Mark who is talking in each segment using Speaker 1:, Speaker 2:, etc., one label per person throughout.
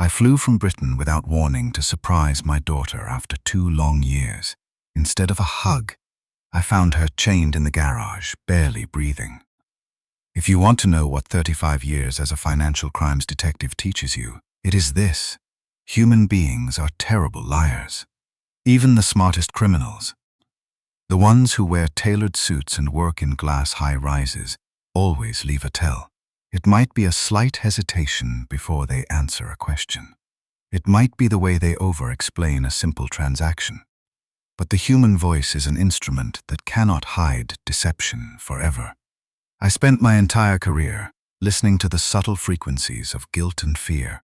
Speaker 1: I flew from Britain without warning to surprise my daughter after 2 long years. Instead of a hug, I found her chained in the garage, barely breathing. If you want to know what 35 years as a financial crimes detective teaches you, it is this: human beings are terrible liars. Even the smartest criminals, the ones who wear tailored suits and work in glass high-rises, always leave a tell. It might be a slight hesitation before they answer a question. It might be the way they over-explain a simple transaction. But the human voice is an instrument that cannot hide deception forever. I spent my entire career listening to the subtle frequencies of guilt and fear.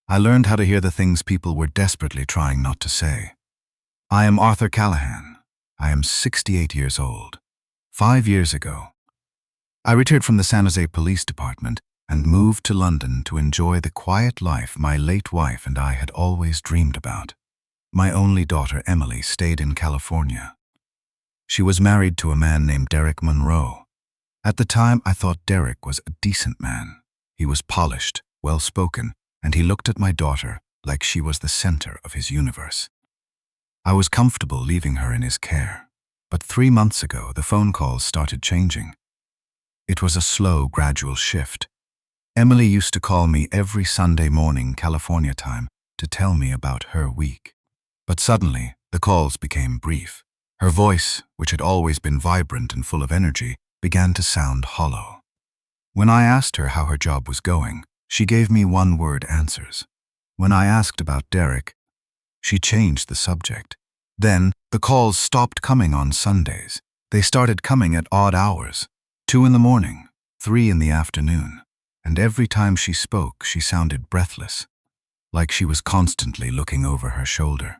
Speaker 1: I learned how to hear the things people were desperately trying not to say. I am Arthur Callahan. I am 68 years old. 5 years ago, I retired from the San Jose Police Department and moved to London to enjoy the quiet life my late wife and I had always dreamed about. My only daughter, Emily, stayed in California. She was married to a man named Derek Monroe. At the time, I thought Derek was a decent man. He was polished, well-spoken, and he looked at my daughter like she was the center of his universe. I was comfortable leaving her in his care. But 3 months ago, the phone calls started changing. It was a slow, gradual shift. Emily used to call me every Sunday morning, California time, to tell me about her week. But suddenly, the calls became brief. Her voice, which had always been vibrant and full of energy, began to sound hollow. When I asked her how her job was going, she gave me one-word answers. When I asked about Derek, she changed the subject. Then, the calls stopped coming on Sundays. They started coming at odd hours. 2 in the morning, 3 in the afternoon, and every time she spoke, she sounded breathless, like she was constantly looking over her shoulder.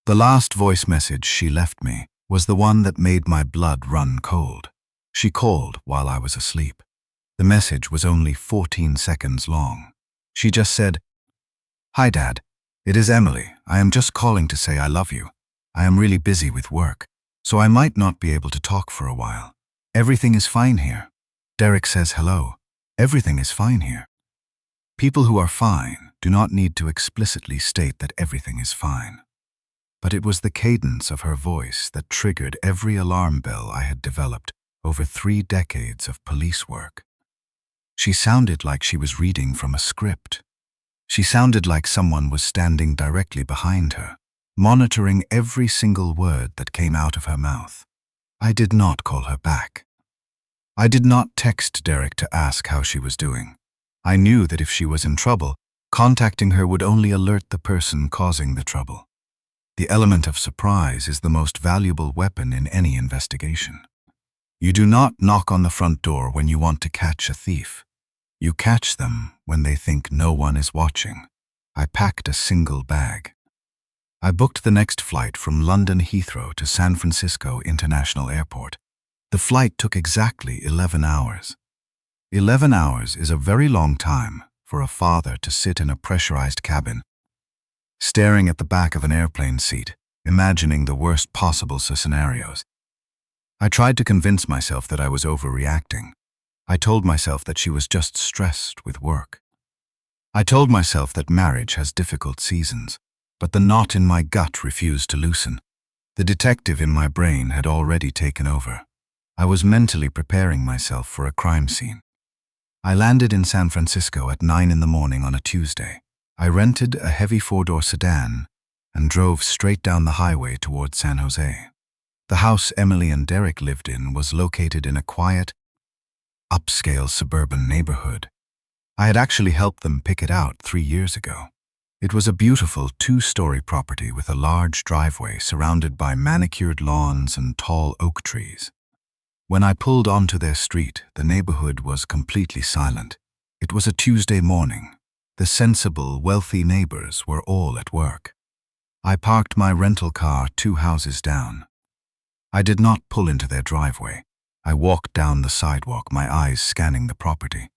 Speaker 1: The last voice message she left me was the one that made my blood run cold. She called while I was asleep. The message was only 14 seconds long. She just said, "Hi, Dad. It is Emily. I am just calling to say I love you. I am really busy with work, so I might not be able to talk for a while. Everything is fine here. Derek says hello. Everything is fine here." People who are fine do not need to explicitly state that everything is fine. But it was the cadence of her voice that triggered every alarm bell I had developed over 3 decades of police work. She sounded like she was reading from a script. She sounded like someone was standing directly behind her, monitoring every single word that came out of her mouth. I did not call her back. I did not text Derek to ask how she was doing. I knew that if she was in trouble, contacting her would only alert the person causing the trouble. The element of surprise is the most valuable weapon in any investigation. You do not knock on the front door when you want to catch a thief. You catch them when they think no one is watching. I packed a single bag. I booked the next flight from London Heathrow to San Francisco International Airport. The flight took exactly 11 hours. 11 hours is a very long time for a father to sit in a pressurized cabin, staring at the back of an airplane seat, imagining the worst possible scenarios. I tried to convince myself that I was overreacting. I told myself that she was just stressed with work. I told myself that marriage has difficult seasons, but the knot in my gut refused to loosen. The detective in my brain had already taken over. I was mentally preparing myself for a crime scene. I landed in San Francisco at 9 in the morning on a Tuesday. I rented a heavy 4-door sedan and drove straight down the highway towards San Jose. The house Emily and Derek lived in was located in a quiet, upscale suburban neighborhood. I had actually helped them pick it out 3 years ago. It was a beautiful 2-story property with a large driveway surrounded by manicured lawns and tall oak trees. When I pulled onto their street, the neighborhood was completely silent. It was a Tuesday morning. The sensible, wealthy neighbors were all at work. I parked my rental car 2 houses down. I did not pull into their driveway. I walked down the sidewalk, my eyes scanning the property.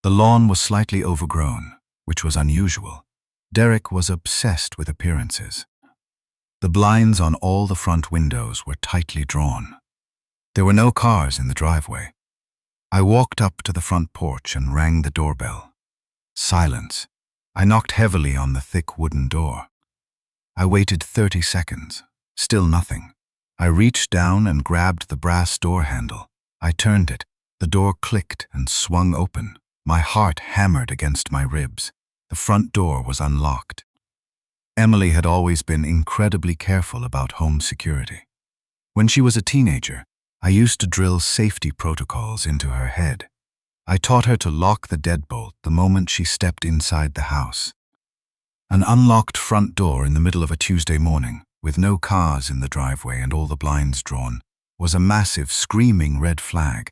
Speaker 1: The lawn was slightly overgrown, which was unusual. Derek was obsessed with appearances. The blinds on all the front windows were tightly drawn. There were no cars in the driveway. I walked up to the front porch and rang the doorbell. Silence. I knocked heavily on the thick wooden door. I waited 30 seconds. Still nothing. I reached down and grabbed the brass door handle. I turned it. The door clicked and swung open. My heart hammered against my ribs. The front door was unlocked. Emily had always been incredibly careful about home security. When she was a teenager, I used to drill safety protocols into her head. I taught her to lock the deadbolt the moment she stepped inside the house. An unlocked front door in the middle of a Tuesday morning, with no cars in the driveway and all the blinds drawn, was a massive, screaming red flag.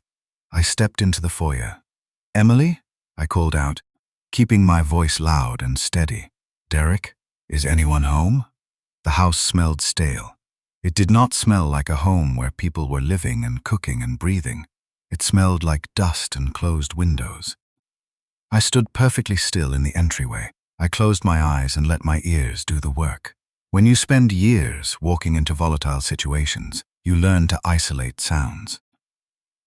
Speaker 1: I stepped into the foyer. "Emily?" I called out, keeping my voice loud and steady. "Derek, is anyone home?" The house smelled stale. It did not smell like a home where people were living and cooking and breathing. It smelled like dust and closed windows. I stood perfectly still in the entryway. I closed my eyes and let my ears do the work. When you spend years walking into volatile situations, you learn to isolate sounds.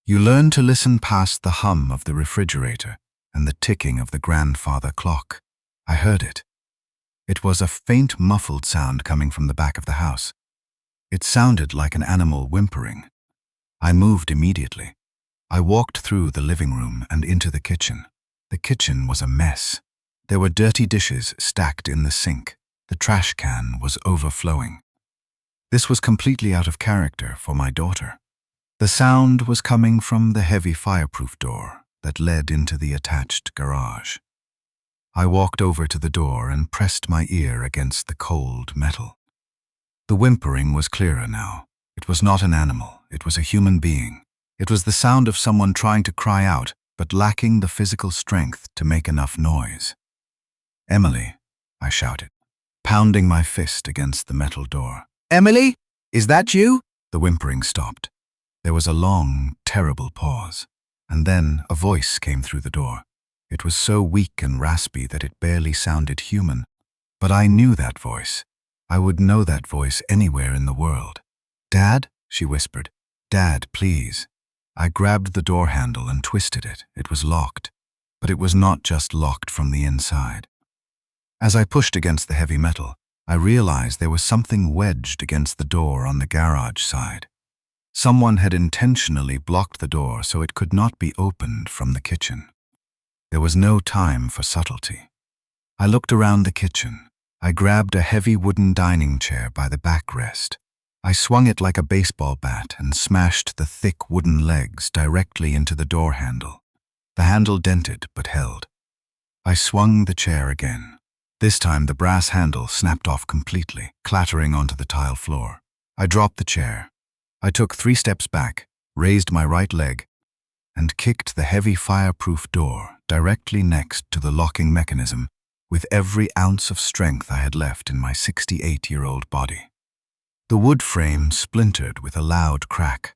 Speaker 1: You learn to listen past the hum of the refrigerator and the ticking of the grandfather clock. I heard it. It was a faint, muffled sound coming from the back of the house. It sounded like an animal whimpering. I moved immediately. I walked through the living room and into the kitchen. The kitchen was a mess. There were dirty dishes stacked in the sink. The trash can was overflowing. This was completely out of character for my daughter. The sound was coming from the heavy fireproof door that led into the attached garage. I walked over to the door and pressed my ear against the cold metal. The whimpering was clearer now. It was not an animal, it was a human being. It was the sound of someone trying to cry out, but lacking the physical strength to make enough noise. "Emily," I shouted, pounding my fist against the metal door. "Emily, is that you?" The whimpering stopped. There was a long, terrible pause, and then a voice came through the door. It was so weak and raspy that it barely sounded human. But I knew that voice. I would know that voice anywhere in the world. "Dad?" she whispered. "Dad, please." I grabbed the door handle and twisted it. It was locked. But it was not just locked from the inside. As I pushed against the heavy metal, I realized there was something wedged against the door on the garage side. Someone had intentionally blocked the door so it could not be opened from the kitchen. There was no time for subtlety. I looked around the kitchen. I grabbed a heavy wooden dining chair by the backrest. I swung it like a baseball bat and smashed the thick wooden legs directly into the door handle. The handle dented but held. I swung the chair again. This time the brass handle snapped off completely, clattering onto the tile floor. I dropped the chair. I took 3 steps back, raised my right leg, and kicked the heavy fireproof door directly next to the locking mechanism with every ounce of strength I had left in my 68-year-old body. The wood frame splintered with a loud crack.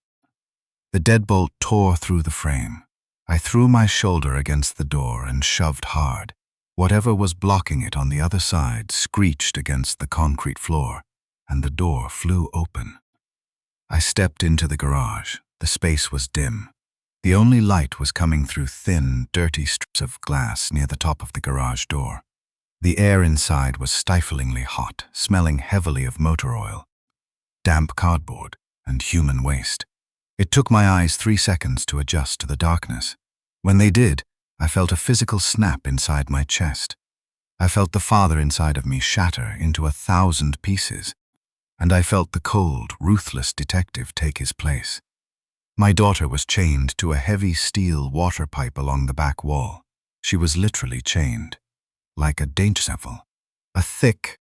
Speaker 1: The deadbolt tore through the frame. I threw my shoulder against the door and shoved hard. Whatever was blocking it on the other side screeched against the concrete floor, and the door flew open. I stepped into the garage. The space was dim. The only light was coming through thin, dirty strips of glass near the top of the garage door. The air inside was stiflingly hot, smelling heavily of motor oil, damp cardboard, and human waste. It took my eyes 3 seconds to adjust to the darkness. When they did, I felt a physical snap inside my chest. I felt the father inside of me shatter into 1,000 pieces, and I felt the cold, ruthless detective take his place. My daughter was chained to a heavy steel water pipe along the back wall. She was literally chained, like a danger. A thick,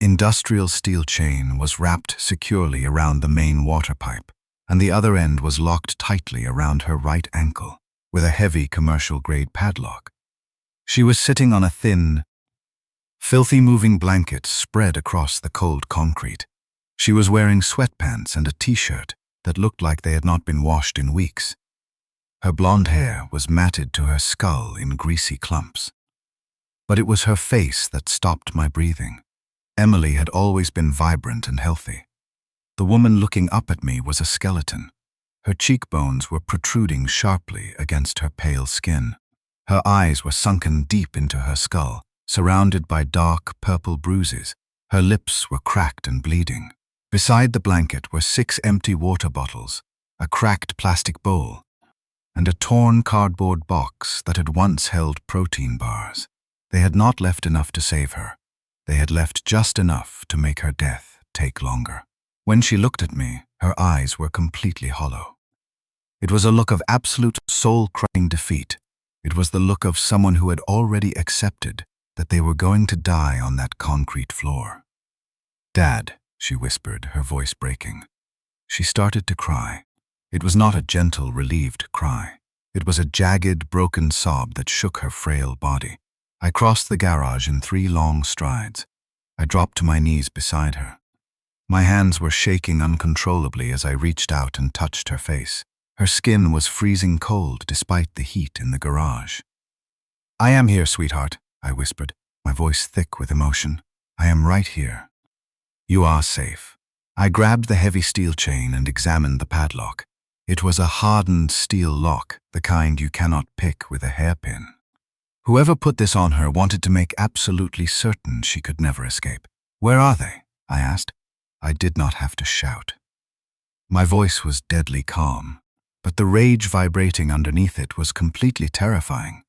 Speaker 1: industrial steel chain was wrapped securely around the main water pipe, and the other end was locked tightly around her right ankle with a heavy commercial-grade padlock. She was sitting on a thin, filthy moving blanket spread across the cold concrete. She was wearing sweatpants and a t-shirt that looked like they had not been washed in weeks. Her blonde hair was matted to her skull in greasy clumps. But it was her face that stopped my breathing. Emily had always been vibrant and healthy. The woman looking up at me was a skeleton. Her cheekbones were protruding sharply against her pale skin. Her eyes were sunken deep into her skull, surrounded by dark purple bruises. Her lips were cracked and bleeding. Beside the blanket were 6 empty water bottles, a cracked plastic bowl, and a torn cardboard box that had once held protein bars. They had not left enough to save her. They had left just enough to make her death take longer. When she looked at me, her eyes were completely hollow. It was a look of absolute soul-crushing defeat. It was the look of someone who had already accepted that they were going to die on that concrete floor. "Dad," she whispered, her voice breaking. She started to cry. It was not a gentle, relieved cry. It was a jagged, broken sob that shook her frail body. I crossed the garage in 3 long strides. I dropped to my knees beside her. My hands were shaking uncontrollably as I reached out and touched her face. Her skin was freezing cold despite the heat in the garage. "I am here, sweetheart," I whispered, my voice thick with emotion. "I am right here. You are safe." I grabbed the heavy steel chain and examined the padlock. It was a hardened steel lock, the kind you cannot pick with a hairpin. Whoever put this on her wanted to make absolutely certain she could never escape. "Where are they?" I asked. I did not have to shout. My voice was deadly calm, but the rage vibrating underneath it was completely terrifying.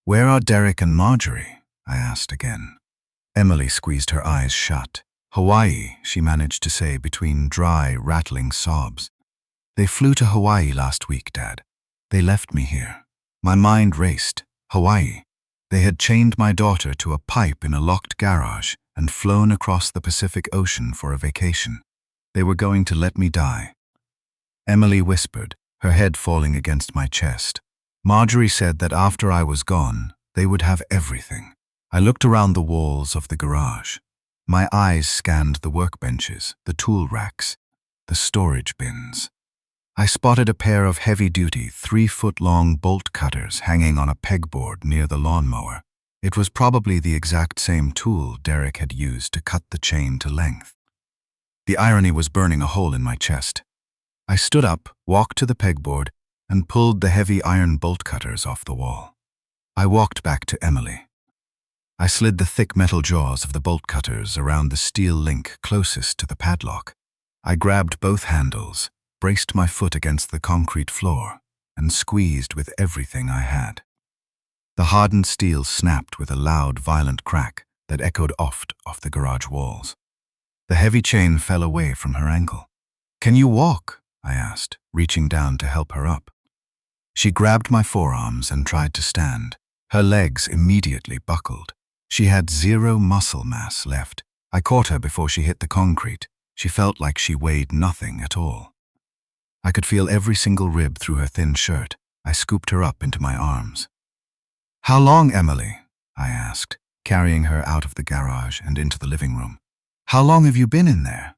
Speaker 1: "Where are Derek and Marjorie?" I asked again. Emily squeezed her eyes shut. "Hawaii," she managed to say between dry, rattling sobs. "They flew to Hawaii last week, Dad. They left me here." My mind raced. Hawaii. They had chained my daughter to a pipe in a locked garage and flown across the Pacific Ocean for a vacation. They were going to let me die. Emily whispered, her head falling against my chest. "Marjorie said that after I was gone, they would have everything." I looked around the walls of the garage. My eyes scanned the workbenches, the tool racks, the storage bins. I spotted a pair of heavy-duty, 3-foot-long bolt cutters hanging on a pegboard near the lawnmower. It was probably the exact same tool Derek had used to cut the chain to length. The irony was burning a hole in my chest. I stood up, walked to the pegboard, and pulled the heavy iron bolt cutters off the wall. I walked back to Emily. I slid the thick metal jaws of the bolt cutters around the steel link closest to the padlock. I grabbed both handles, braced my foot against the concrete floor, and squeezed with everything I had. The hardened steel snapped with a loud, violent crack that echoed off the garage walls. The heavy chain fell away from her ankle. "Can you walk?" I asked, reaching down to help her up. She grabbed my forearms and tried to stand. Her legs immediately buckled. She had 0 muscle mass left. I caught her before she hit the concrete. She felt like she weighed nothing at all. I could feel every single rib through her thin shirt. I scooped her up into my arms. "How long, Emily?" I asked, carrying her out of the garage and into the living room. "How long have you been in there?"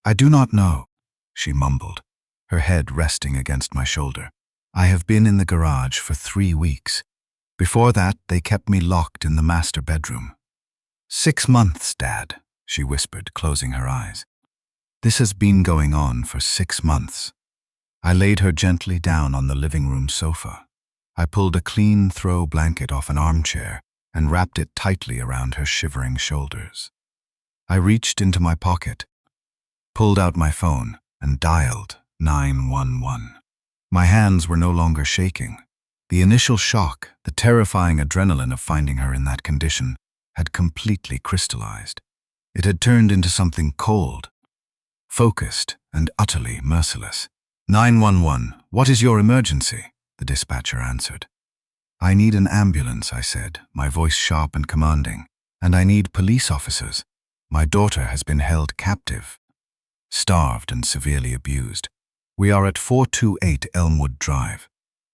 Speaker 1: "I do not know," she mumbled, her head resting against my shoulder. "I have been in the garage for 3 weeks. Before that, they kept me locked in the master bedroom." "6 months, Dad," she whispered, closing her eyes. "This has been going on for 6 months." I laid her gently down on the living room sofa. I pulled a clean throw blanket off an armchair and wrapped it tightly around her shivering shoulders. I reached into my pocket, pulled out my phone, and dialed 911. My hands were no longer shaking. The initial shock, the terrifying adrenaline of finding her in that condition, had completely crystallized. It had turned into something cold, focused, and utterly merciless. 911, what is your emergency?" the dispatcher answered. "I need an ambulance," I said, my voice sharp and commanding. "And I need police officers. My daughter has been held captive, starved and severely abused. We are at 428 Elmwood Drive."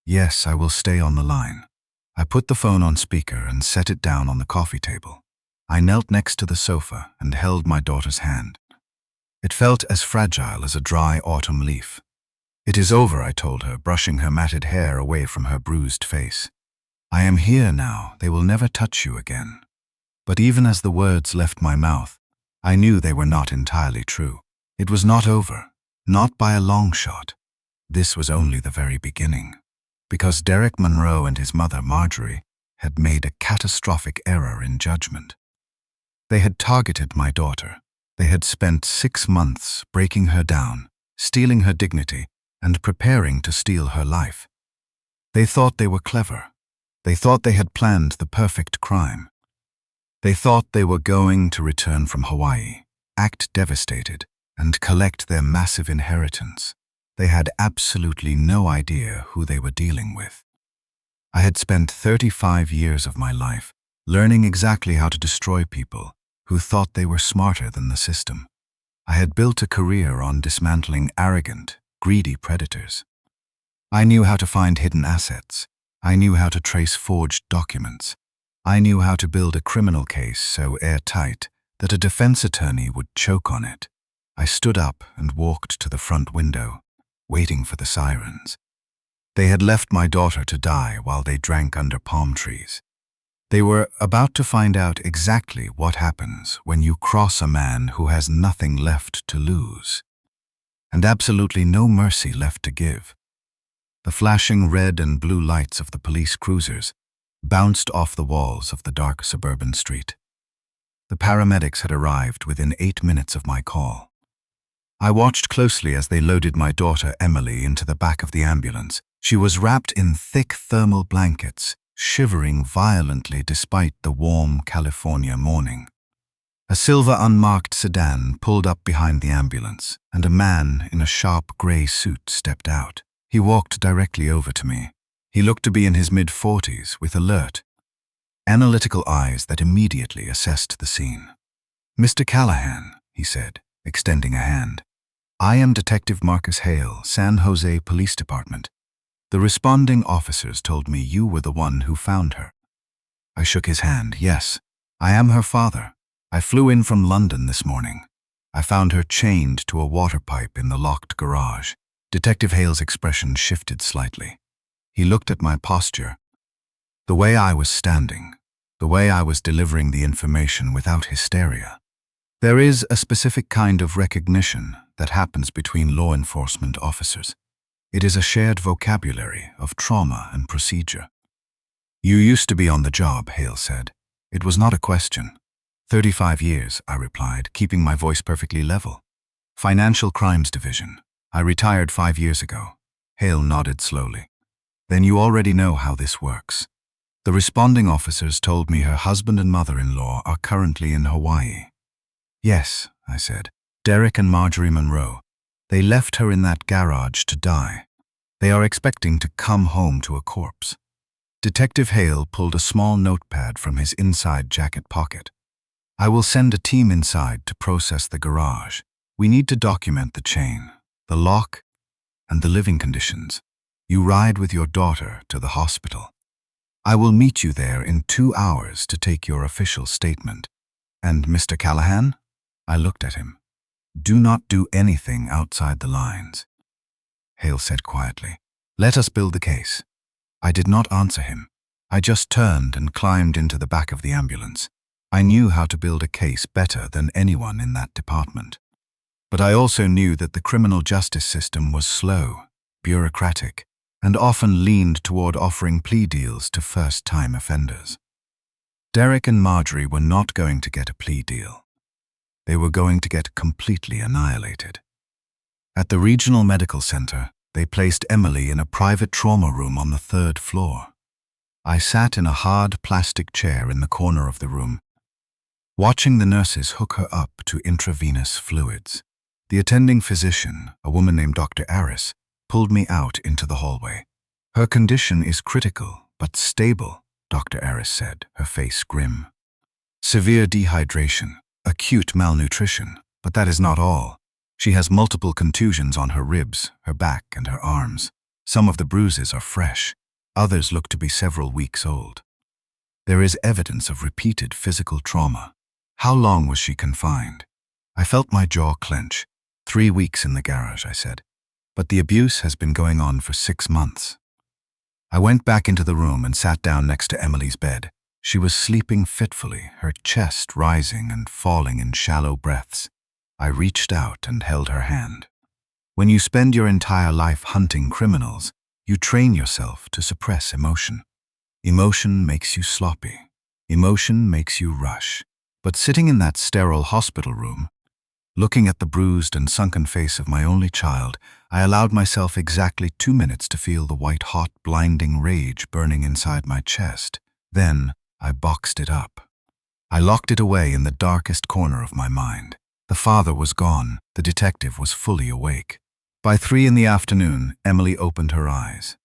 Speaker 1: "Yes, I will stay on the line." I put the phone on speaker and set it down on the coffee table. I knelt next to the sofa and held my daughter's hand. It felt as fragile as a dry autumn leaf. "It is over," I told her, brushing her matted hair away from her bruised face. "I am here now. They will never touch you again." But even as the words left my mouth, I knew they were not entirely true. It was not over, not by a long shot. This was only the very beginning. Because Derek Monroe and his mother, Marjorie, had made a catastrophic error in judgment. They had targeted my daughter. They had spent 6 months breaking her down, stealing her dignity, and preparing to steal her life. They thought they were clever. They thought they had planned the perfect crime. They thought they were going to return from Hawaii, act devastated, and collect their massive inheritance. They had absolutely no idea who they were dealing with. I had spent 35 years of my life learning exactly how to destroy people who thought they were smarter than the system. I had built a career on dismantling arrogant, greedy predators. I knew how to find hidden assets. I knew how to trace forged documents. I knew how to build a criminal case so airtight that a defense attorney would choke on it. I stood up and walked to the front window, waiting for the sirens. They had left my daughter to die while they drank under palm trees. They were about to find out exactly what happens when you cross a man who has nothing left to lose, and absolutely no mercy left to give. The flashing red and blue lights of the police cruisers bounced off the walls of the dark suburban street. The paramedics had arrived within 8 minutes of my call. I watched closely as they loaded my daughter Emily into the back of the ambulance. She was wrapped in thick thermal blankets, shivering violently despite the warm California morning. A silver unmarked sedan pulled up behind the ambulance, and a man in a sharp gray suit stepped out. He walked directly over to me. He looked to be in his mid-40s, with alert, analytical eyes that immediately assessed the scene. "Mr. Callahan," he said, extending a hand. "I am Detective Marcus Hale, San Jose Police Department. The responding officers told me you were the one who found her." I shook his hand. "Yes, I am her father. I flew in from London this morning. I found her chained to a water pipe in the locked garage." Detective Hale's expression shifted slightly. He looked at my posture, the way I was standing, the way I was delivering the information without hysteria. There is a specific kind of recognition that happens between law enforcement officers. It is a shared vocabulary of trauma and procedure. "You used to be on the job," Hale said. It was not a question. 35 years, I replied, keeping my voice perfectly level. "Financial Crimes Division. I retired 5 years ago." Hale nodded slowly. "Then you already know how this works. The responding officers told me her husband and mother-in-law are currently in Hawaii." "Yes," I said. "Derek and Marjorie Monroe. They left her in that garage to die. They are expecting to come home to a corpse." Detective Hale pulled a small notepad from his inside jacket pocket. "I will send a team inside to process the garage. We need to document the chain, the lock, and the living conditions. You ride with your daughter to the hospital. I will meet you there in 2 hours to take your official statement. And Mr. Callahan?" I looked at him. "Do not do anything outside the lines." Hale said quietly, "Let us build the case." I did not answer him. I just turned and climbed into the back of the ambulance. I knew how to build a case better than anyone in that department. But I also knew that the criminal justice system was slow, bureaucratic, and often leaned toward offering plea deals to first-time offenders. Derek and Marjorie were not going to get a plea deal. They were going to get completely annihilated. At the regional medical center, they placed Emily in a private trauma room on the 3rd floor. I sat in a hard plastic chair in the corner of the room, watching the nurses hook her up to intravenous fluids. The attending physician, a woman named Dr. Aris, pulled me out into the hallway. "Her condition is critical, but stable," Dr. Aris said, her face grim. "Severe dehydration, acute malnutrition, but that is not all. She has multiple contusions on her ribs, her back, and her arms. Some of the bruises are fresh. Others look to be several weeks old. There is evidence of repeated physical trauma." "How long was she confined?" I felt my jaw clench. 3 weeks in the garage, I said. "But the abuse has been going on for 6 months." I went back into the room and sat down next to Emily's bed. She was sleeping fitfully, her chest rising and falling in shallow breaths. I reached out and held her hand. When you spend your entire life hunting criminals, you train yourself to suppress emotion. Emotion makes you sloppy. Emotion makes you rush. But sitting in that sterile hospital room, looking at the bruised and sunken face of my only child, I allowed myself exactly 2 minutes to feel the white-hot, blinding rage burning inside my chest. Then, I boxed it up. I locked it away in the darkest corner of my mind. The father was gone. The detective was fully awake. By 3 in the afternoon, Emily opened her eyes.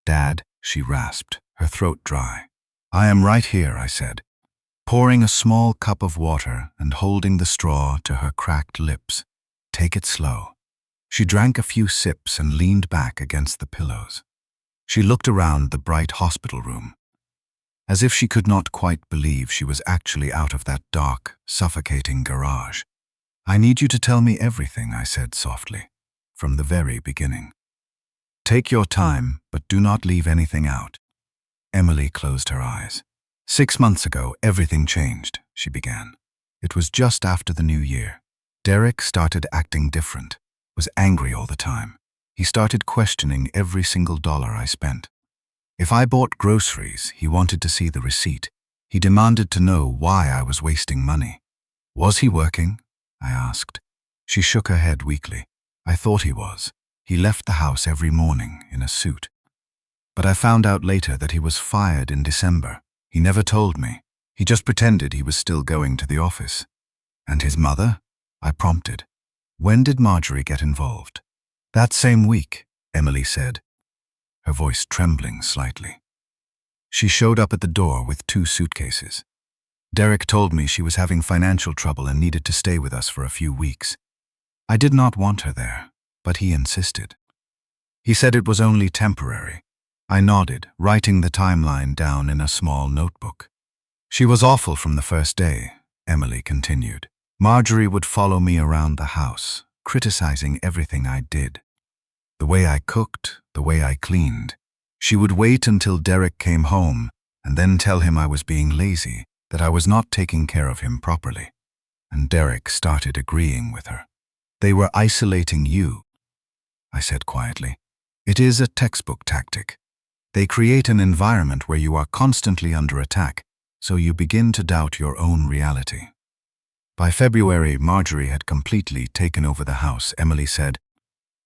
Speaker 1: "Dad," she rasped, her throat dry. "I am right here," I said, pouring a small cup of water and holding the straw to her cracked lips. "Take it slow." She drank a few sips and leaned back against the pillows. She looked around the bright hospital room, as if she could not quite believe she was actually out of that dark, suffocating garage. "I need you to tell me everything," I said softly, "from the very beginning. Take your time, but do not leave anything out." Emily closed her eyes. "6 months ago, everything changed," she began. "It was just after the new year. Derek started acting different, was angry all the time. He started questioning every single dollar I spent. If I bought groceries, he wanted to see the receipt. He demanded to know why I was wasting money. Was he working? I asked. She shook her head weakly. I thought he was. He left the house every morning in a suit. But I found out later that he was fired in December. He never told me. He just pretended he was still going to the office. And his mother? I prompted. When did Marjorie get involved? That same week, Emily said, her voice trembling slightly. She showed up at the door with 2 suitcases. Derek told me she was having financial trouble and needed to stay with us for a few weeks. I did not want her there, but he insisted. He said it was only temporary. I nodded, writing the timeline down in a small notebook. She was awful from the first day, Emily continued. Marjorie would follow me around the house, criticizing everything I did. The way I cooked, the way I cleaned. She would wait until Derek came home and then tell him I was being lazy, that I was not taking care of him properly. And Derek started agreeing with her. They were isolating you, I said quietly. It is a textbook tactic. They create an environment where you are constantly under attack, so you begin to doubt your own reality. By February, Marjorie had completely taken over the house, Emily said,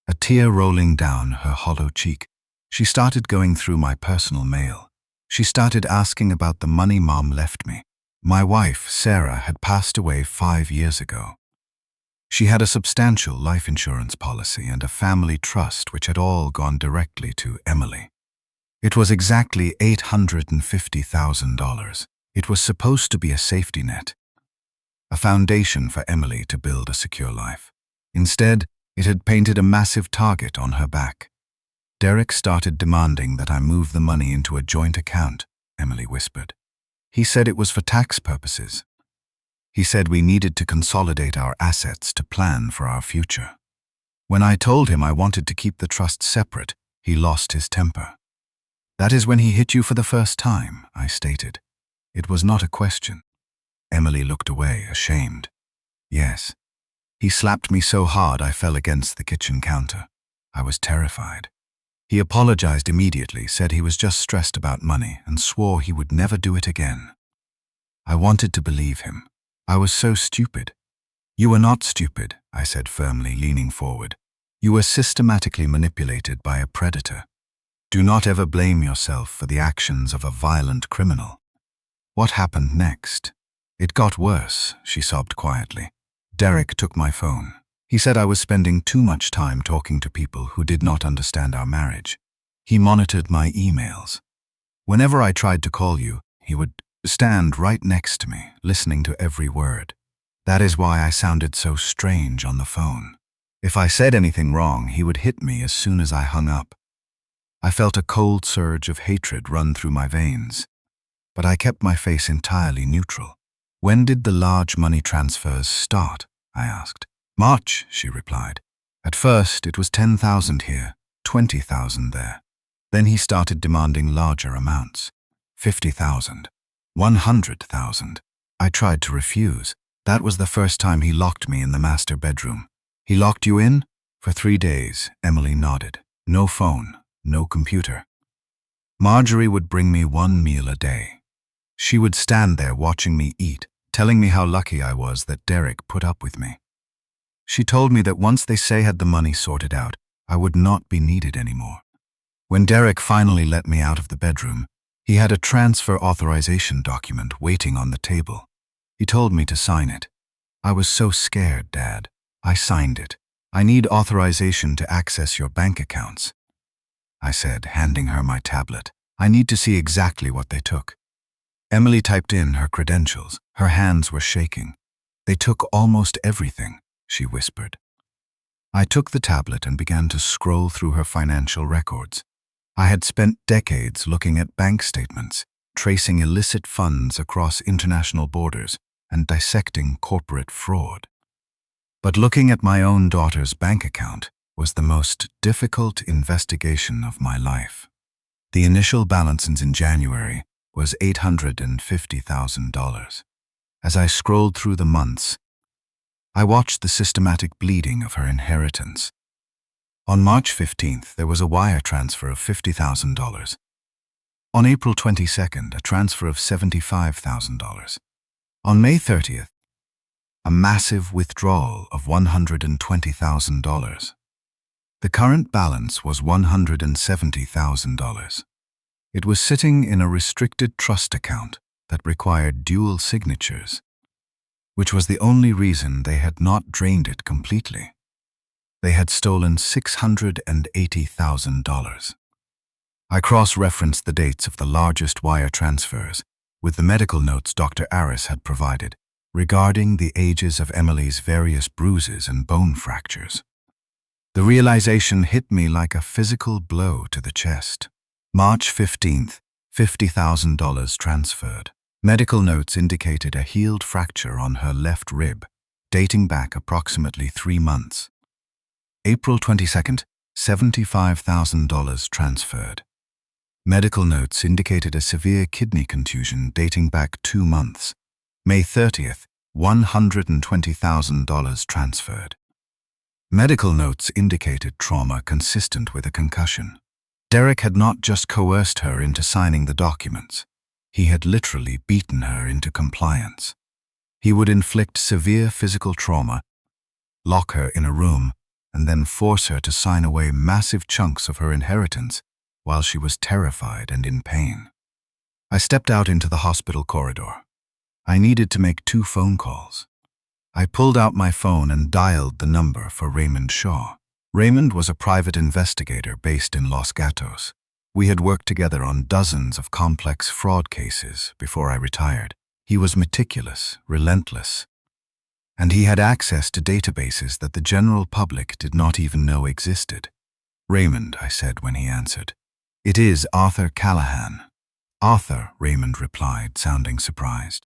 Speaker 1: a tear rolling down her hollow cheek. She started going through my personal mail. She started asking about the money Mom left me. My wife, Sarah, had passed away 5 years ago. She had a substantial life insurance policy and a family trust which had all gone directly to Emily. It was exactly $850,000. It was supposed to be a safety net, a foundation for Emily to build a secure life. Instead, it had painted a massive target on her back. Derek started demanding that I move the money into a joint account, Emily whispered. He said it was for tax purposes. He said we needed to consolidate our assets to plan for our future. When I told him I wanted to keep the trust separate, he lost his temper. That is when he hit you for the first time, I stated. It was not a question. Emily looked away, ashamed. Yes. He slapped me so hard I fell against the kitchen counter. I was terrified. He apologized immediately, said he was just stressed about money, and swore he would never do it again. I wanted to believe him. I was so stupid. You were not stupid, I said firmly, leaning forward. You were systematically manipulated by a predator. Do not ever blame yourself for the actions of a violent criminal. What happened next? It got worse, she sobbed quietly. Derek took my phone. He said I was spending too much time talking to people who did not understand our marriage. He monitored my emails. Whenever I tried to call you, he would stand right next to me, listening to every word. That is why I sounded so strange on the phone. If I said anything wrong, he would hit me as soon as I hung up. I felt a cold surge of hatred run through my veins, but I kept my face entirely neutral. When did the large money transfers start? I asked. March, she replied. At first, it was 10,000 here, 20,000 there. Then he started demanding larger amounts. 50,000, 100,000. I tried to refuse. That was the first time he locked me in the master bedroom. He locked you in? For 3 days, Emily nodded. No phone, no computer. Marjorie would bring me one meal a day. She would stand there watching me eat, telling me how lucky I was that Derek put up with me. She told me that once they had the money sorted out, I would not be needed anymore. When Derek finally let me out of the bedroom, he had a transfer authorization document waiting on the table. He told me to sign it. I was so scared, Dad. I signed it. I need authorization to access your bank accounts, I said, handing her my tablet. I need to see exactly what they took. Emily typed in her credentials. Her hands were shaking. They took almost everything, she whispered. I took the tablet and began to scroll through her financial records. I had spent decades looking at bank statements, tracing illicit funds across international borders, and dissecting corporate fraud. But looking at my own daughter's bank account was the most difficult investigation of my life. The initial balance in January was $850,000. As I scrolled through the months, I watched the systematic bleeding of her inheritance. On March 15th, there was a wire transfer of $50,000. On April 22nd, a transfer of $75,000. On May 30th, a massive withdrawal of $120,000. The current balance was $170,000. It was sitting in a restricted trust account that required dual signatures, which was the only reason they had not drained it completely. They had stolen $680,000. I cross-referenced the dates of the largest wire transfers with the medical notes Dr. Aris had provided regarding the ages of Emily's various bruises and bone fractures. The realization hit me like a physical blow to the chest. March 15th, $50,000 transferred. Medical notes indicated a healed fracture on her left rib, dating back approximately 3 months. April 22nd, $75,000 transferred. Medical notes indicated a severe kidney contusion dating back 2 months. May 30th, $120,000 transferred. Medical notes indicated trauma consistent with a concussion. Derek had not just coerced her into signing the documents. He had literally beaten her into compliance. He would inflict severe physical trauma, lock her in a room, and then force her to sign away massive chunks of her inheritance while she was terrified and in pain. I stepped out into the hospital corridor. I needed to make 2 phone calls. I pulled out my phone and dialed the number for Raymond Shaw. Raymond was a private investigator based in Los Gatos. We had worked together on dozens of complex fraud cases before I retired. He was meticulous, relentless, and he had access to databases that the general public did not even know existed. "Raymond," I said when he answered. "It is Arthur Callahan." "Arthur," Raymond replied, sounding surprised.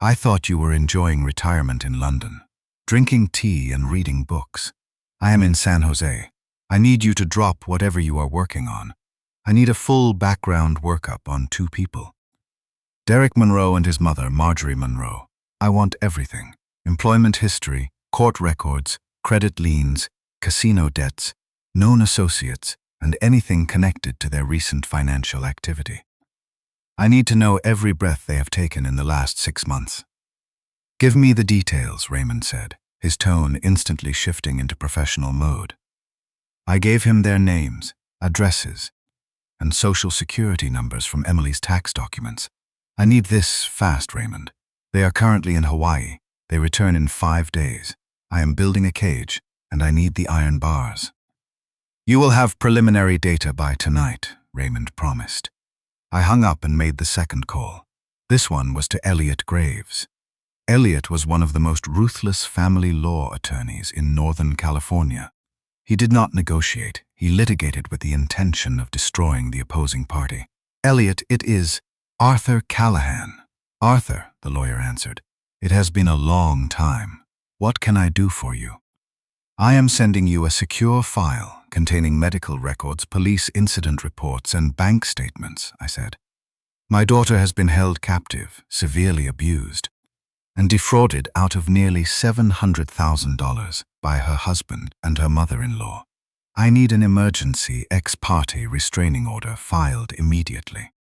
Speaker 1: "I thought you were enjoying retirement in London, drinking tea and reading books. I am in San Jose. I need you to drop whatever you are working on. I need a full background workup on 2 people. Derek Monroe and his mother, Marjorie Monroe. I want everything. Employment history, court records, credit liens, casino debts, known associates, and anything connected to their recent financial activity. I need to know every breath they have taken in the last 6 months." "Give me the details," Raymond said, his tone instantly shifting into professional mode. I gave him their names, addresses, and social security numbers from Emily's tax documents. "I need this fast, Raymond. They are currently in Hawaii. They return in 5 days. I am building a cage, and I need the iron bars." "You will have preliminary data by tonight," Raymond promised. I hung up and made the second call. This one was to Elliot Graves. Elliot was one of the most ruthless family law attorneys in Northern California. He did not negotiate. He litigated with the intention of destroying the opposing party. "Elliot, it is Arthur Callahan." "Arthur," the lawyer answered, "it has been a long time. What can I do for you?" "I am sending you a secure file containing medical records, police incident reports, and bank statements," I said. "My daughter has been held captive, severely abused, and defrauded out of nearly $700,000 by her husband and her mother-in-law. I need an emergency ex parte restraining order filed immediately.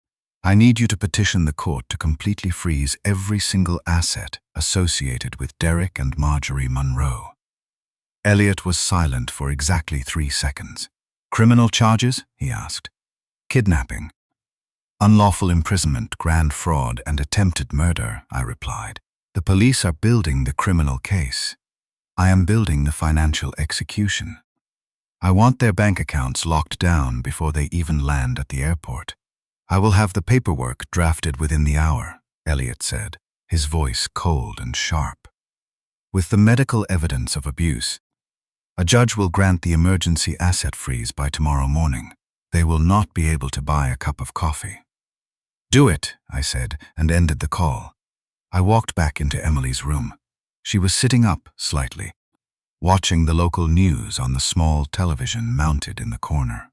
Speaker 1: I need you to petition the court to completely freeze every single asset associated with Derek and Marjorie Monroe. Elliot was silent for exactly 3 seconds. Criminal charges? He asked. Kidnapping. Unlawful imprisonment, grand fraud, and attempted murder, I replied. The police are building the criminal case. I am building the financial execution. I want their bank accounts locked down before they even land at the airport. I will have the paperwork drafted within the hour, Elliot said, his voice cold and sharp. With the medical evidence of abuse, a judge will grant the emergency asset freeze by tomorrow morning. They will not be able to buy a cup of coffee. Do it, I said, and ended the call. I walked back into Emily's room. She was sitting up slightly, watching the local news on the small television mounted in the corner.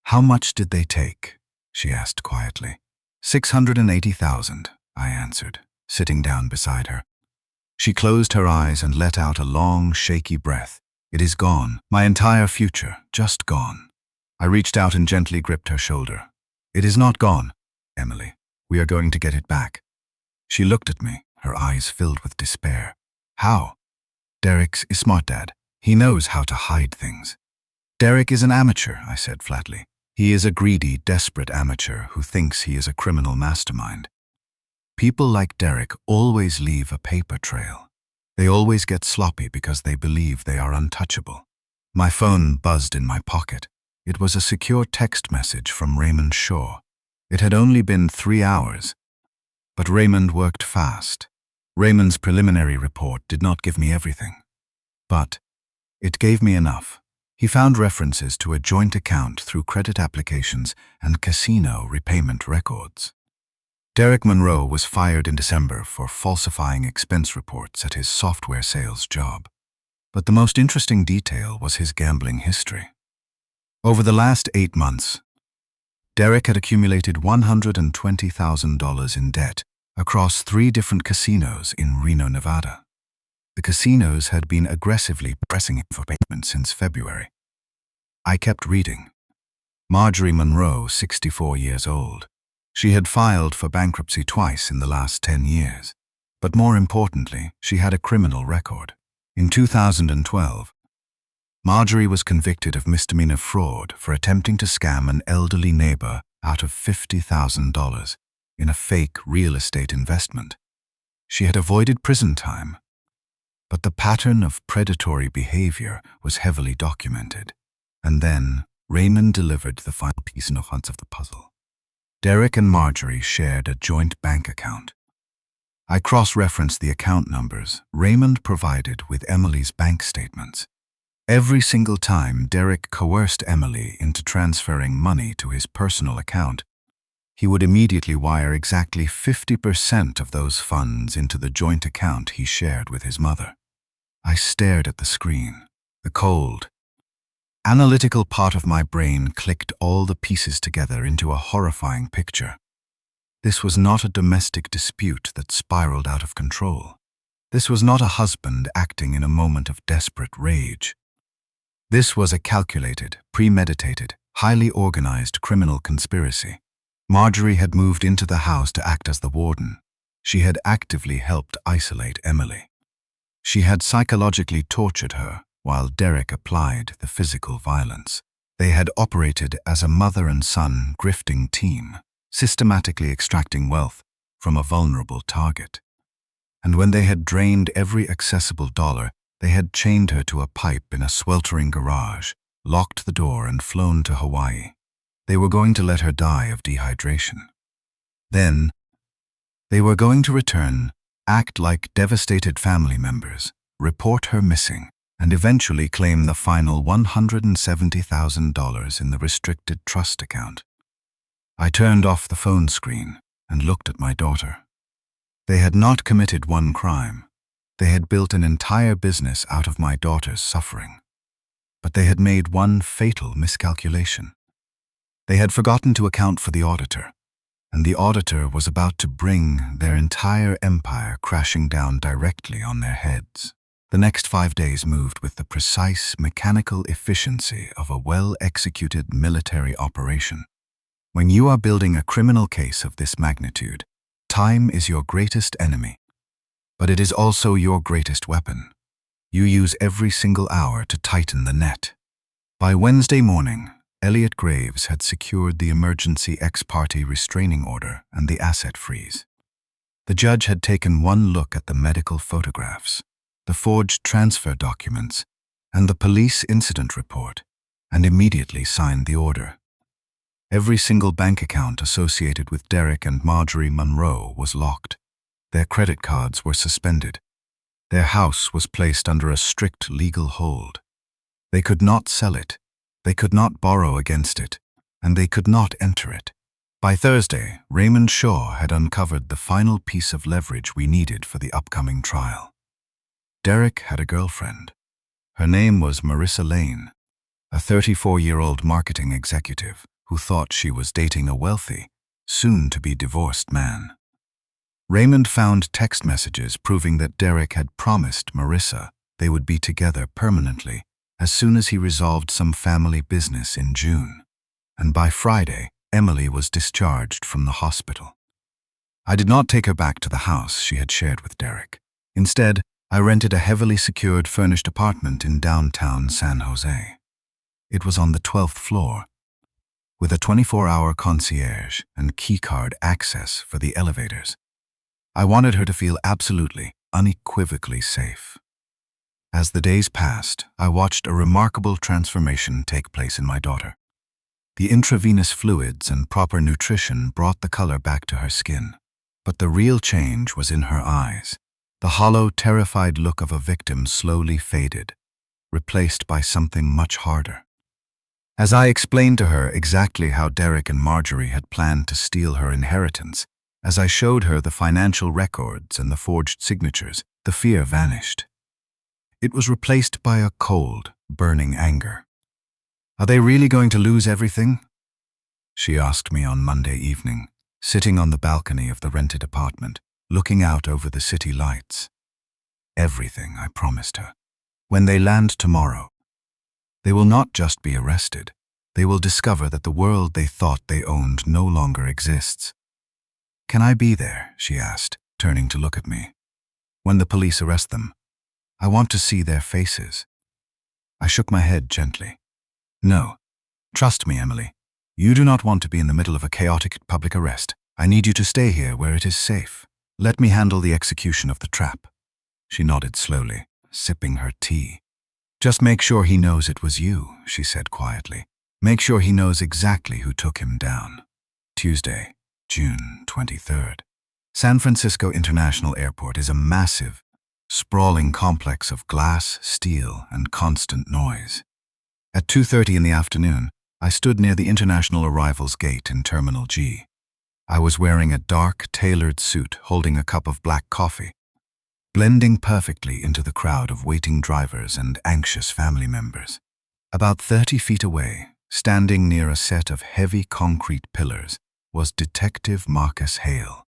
Speaker 1: How much did they take? She asked quietly. 680,000, I answered, sitting down beside her. She closed her eyes and let out a long, shaky breath. It is gone. My entire future, just gone. I reached out and gently gripped her shoulder. It is not gone, Emily. We are going to get it back. She looked at me, her eyes filled with despair. How? Derek is smart, Dad. He knows how to hide things. Derek is an amateur, I said flatly. He is a greedy, desperate amateur who thinks he is a criminal mastermind. People like Derek always leave a paper trail. They always get sloppy because they believe they are untouchable. My phone buzzed in my pocket. It was a secure text message from Raymond Shaw. It had only been 3 hours, but Raymond worked fast. Raymond's preliminary report did not give me everything, but it gave me enough. He found references to a joint account through credit applications and casino repayment records. Derek Monroe was fired in December for falsifying expense reports at his software sales job. But the most interesting detail was his gambling history. Over the last 8 months, Derek had accumulated $120,000 in debt across 3 different casinos in Reno, Nevada. The casinos had been aggressively pressing him for payment since February. I kept reading. Marjorie Monroe, 64 years old. She had filed for bankruptcy twice in the last 10 years. But more importantly, she had a criminal record. In 2012, Marjorie was convicted of misdemeanor fraud for attempting to scam an elderly neighbor out of $50,000 in a fake real estate investment. She had avoided prison time, but the pattern of predatory behavior was heavily documented. And then Raymond delivered the final piece in the of the puzzle. Derek and Marjorie shared a joint bank account. I cross-referenced the account numbers Raymond provided with Emily's bank statements. Every single time Derek coerced Emily into transferring money to his personal account, he would immediately wire exactly 50% of those funds into the joint account he shared with his mother. I stared at the screen. The cold, analytical part of my brain clicked all the pieces together into a horrifying picture. This was not a domestic dispute that spiraled out of control. This was not a husband acting in a moment of desperate rage. This was a calculated, premeditated, highly organized criminal conspiracy. Marjorie had moved into the house to act as the warden. She had actively helped isolate Emily. She had psychologically tortured her while Derek applied the physical violence. They had operated as a mother and son grifting team, systematically extracting wealth from a vulnerable target. And when they had drained every accessible dollar, they had chained her to a pipe in a sweltering garage, locked the door and flown to Hawaii. They were going to let her die of dehydration. Then, they were going to return, act like devastated family members, report her missing, and eventually claim the final $170,000 in the restricted trust account. I turned off the phone screen and looked at my daughter. They had not committed one crime. They had built an entire business out of my daughter's suffering. But they had made one fatal miscalculation. They had forgotten to account for the auditor, and the auditor was about to bring their entire empire crashing down directly on their heads. The next 5 days moved with the precise mechanical efficiency of a well-executed military operation. When you are building a criminal case of this magnitude, time is your greatest enemy. But it is also your greatest weapon. You use every single hour to tighten the net. By Wednesday morning, Elliot Graves had secured the emergency ex parte restraining order and the asset freeze. The judge had taken one look at the medical photographs, the forged transfer documents, and the police incident report, and immediately signed the order. Every single bank account associated with Derek and Marjorie Monroe was locked. Their credit cards were suspended. Their house was placed under a strict legal hold. They could not sell it, they could not borrow against it, and they could not enter it. By Thursday, Raymond Shaw had uncovered the final piece of leverage we needed for the upcoming trial. Derek had a girlfriend. Her name was Marissa Lane, a 34-year-old marketing executive who thought she was dating a wealthy, soon-to-be divorced man. Raymond found text messages proving that Derek had promised Marissa they would be together permanently as soon as he resolved some family business in June. And by Friday, Emily was discharged from the hospital. I did not take her back to the house she had shared with Derek. Instead, I rented a heavily secured furnished apartment in downtown San Jose. It was on the 12th floor, with a 24-hour concierge and keycard access for the elevators. I wanted her to feel absolutely, unequivocally safe. As the days passed, I watched a remarkable transformation take place in my daughter. The intravenous fluids and proper nutrition brought the color back to her skin, but the real change was in her eyes. The hollow, terrified look of a victim slowly faded, replaced by something much harder. As I explained to her exactly how Derek and Marjorie had planned to steal her inheritance, as I showed her the financial records and the forged signatures, the fear vanished. It was replaced by a cold, burning anger. "Are they really going to lose everything?" she asked me on Monday evening, sitting on the balcony of the rented apartment, looking out over the city lights. "Everything," I promised her. "When they land tomorrow, they will not just be arrested. They will discover that the world they thought they owned no longer exists." "Can I be there?" she asked, turning to look at me. "When the police arrest them, I want to see their faces." I shook my head gently. "No. Trust me, Emily. You do not want to be in the middle of a chaotic public arrest. I need you to stay here where it is safe. Let me handle the execution of the trap." She nodded slowly, sipping her tea. "Just make sure he knows it was you," she said quietly. "Make sure he knows exactly who took him down." Tuesday, June 23rd. San Francisco International Airport is a massive, sprawling complex of glass, steel, and constant noise. At 2:30 in the afternoon, I stood near the international arrivals gate in Terminal G. I was wearing a dark, tailored suit holding a cup of black coffee, blending perfectly into the crowd of waiting drivers and anxious family members. About 30 feet away, standing near a set of heavy concrete pillars, was Detective Marcus Hale.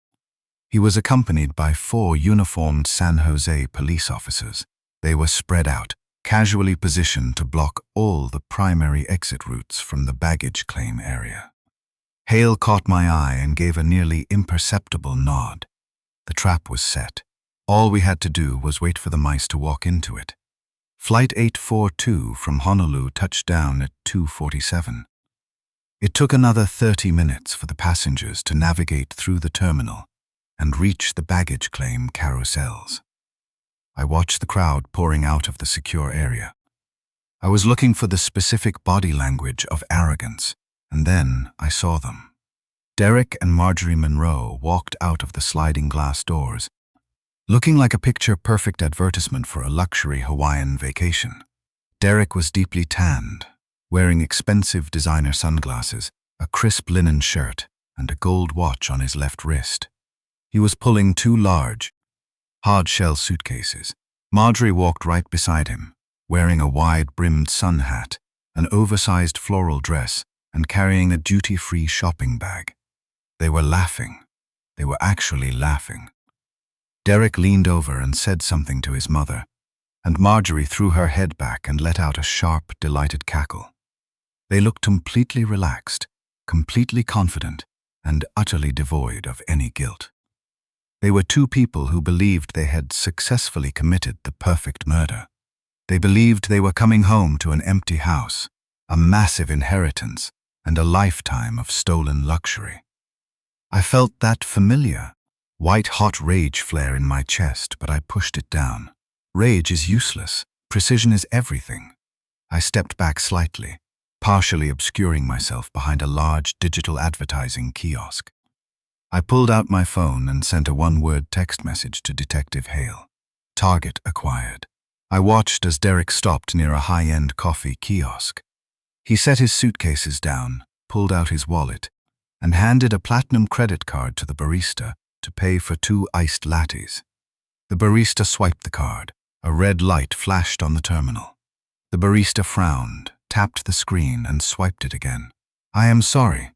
Speaker 1: He was accompanied by 4 uniformed San Jose police officers. They were spread out, casually positioned to block all the primary exit routes from the baggage claim area. Hale caught my eye and gave a nearly imperceptible nod. The trap was set. All we had to do was wait for the mice to walk into it. Flight 842 from Honolulu touched down at 2:47. It took another 30 minutes for the passengers to navigate through the terminal and reach the baggage claim carousels. I watched the crowd pouring out of the secure area. I was looking for the specific body language of arrogance, and then I saw them. Derek and Marjorie Monroe walked out of the sliding glass doors, looking like a picture-perfect advertisement for a luxury Hawaiian vacation. Derek was deeply tanned, wearing expensive designer sunglasses, a crisp linen shirt, and a gold watch on his left wrist. He was pulling 2 large, hard-shell suitcases. Marjorie walked right beside him, wearing a wide-brimmed sun hat, an oversized floral dress, and carrying a duty-free shopping bag. They were laughing. They were actually laughing. Derek leaned over and said something to his mother, and Marjorie threw her head back and let out a sharp, delighted cackle. They looked completely relaxed, completely confident, and utterly devoid of any guilt. They were two people who believed they had successfully committed the perfect murder. They believed they were coming home to an empty house, a massive inheritance, and a lifetime of stolen luxury. I felt that familiar, white-hot rage flare in my chest, but I pushed it down. Rage is useless. Precision is everything. I stepped back slightly, partially obscuring myself behind a large digital advertising kiosk. I pulled out my phone and sent a one-word text message to Detective Hale. Target acquired. I watched as Derek stopped near a high-end coffee kiosk. He set his suitcases down, pulled out his wallet, and handed a platinum credit card to the barista to pay for 2 iced lattes. The barista swiped the card. A red light flashed on the terminal. The barista frowned, tapped the screen, and swiped it again. "I am sorry."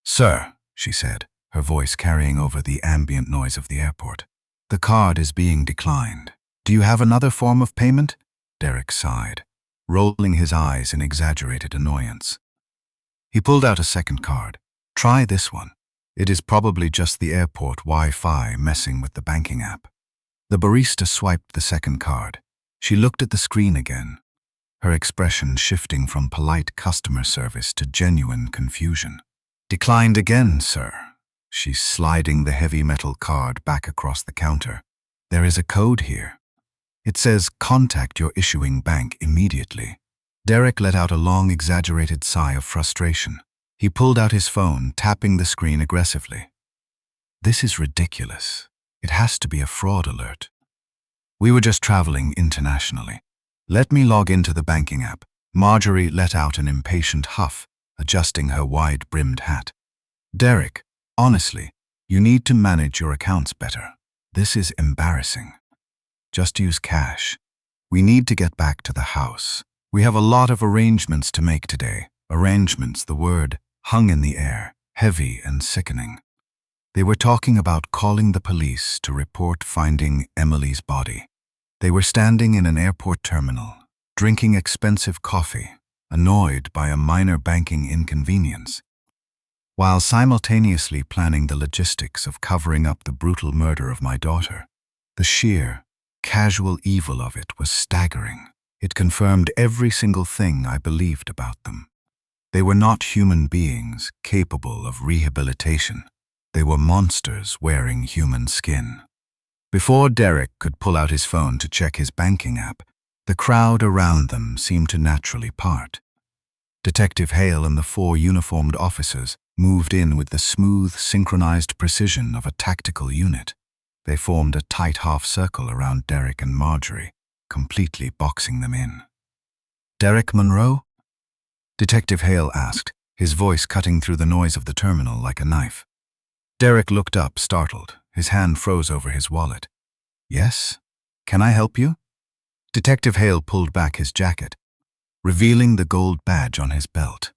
Speaker 1: "Sir," she said, her voice carrying over the ambient noise of the airport. "The card is being declined. Do you have another form of payment?" Derek sighed, rolling his eyes in exaggerated annoyance. He pulled out a second card. "Try this one. It is probably just the airport Wi-Fi messing with the banking app." The barista swiped the second card. She looked at the screen again, her expression shifting from polite customer service to genuine confusion. "Declined again, sir." She's sliding the heavy metal card back across the counter. "There is a code here. It says, 'Contact your issuing bank immediately.'" Derek let out a long, exaggerated sigh of frustration. He pulled out his phone, tapping the screen aggressively. "This is ridiculous. It has to be a fraud alert. We were just traveling internationally. Let me log into the banking app." Marjorie let out an impatient huff, adjusting her wide-brimmed hat. "Derek, honestly, you need to manage your accounts better. This is embarrassing. Just use cash. We need to get back to the house. We have a lot of arrangements to make today." Arrangements, the word, hung in the air, heavy and sickening. They were talking about calling the police to report finding Emily's body. They were standing in an airport terminal, drinking expensive coffee, annoyed by a minor banking inconvenience, while simultaneously planning the logistics of covering up the brutal murder of my daughter. The sheer, casual evil of it was staggering. It confirmed every single thing I believed about them. They were not human beings capable of rehabilitation. They were monsters wearing human skin. Before Derek could pull out his phone to check his banking app, the crowd around them seemed to naturally part. Detective Hale and the 4 uniformed officers moved in with the smooth, synchronized precision of a tactical unit. They formed a tight half-circle around Derek and Marjorie, completely boxing them in. "Derek Monroe?" Detective Hale asked, his voice cutting through the noise of the terminal like a knife. Derek looked up, startled. His hand froze over his wallet. "Yes? Can I help you?" Detective Hale pulled back his jacket, revealing the gold badge on his belt.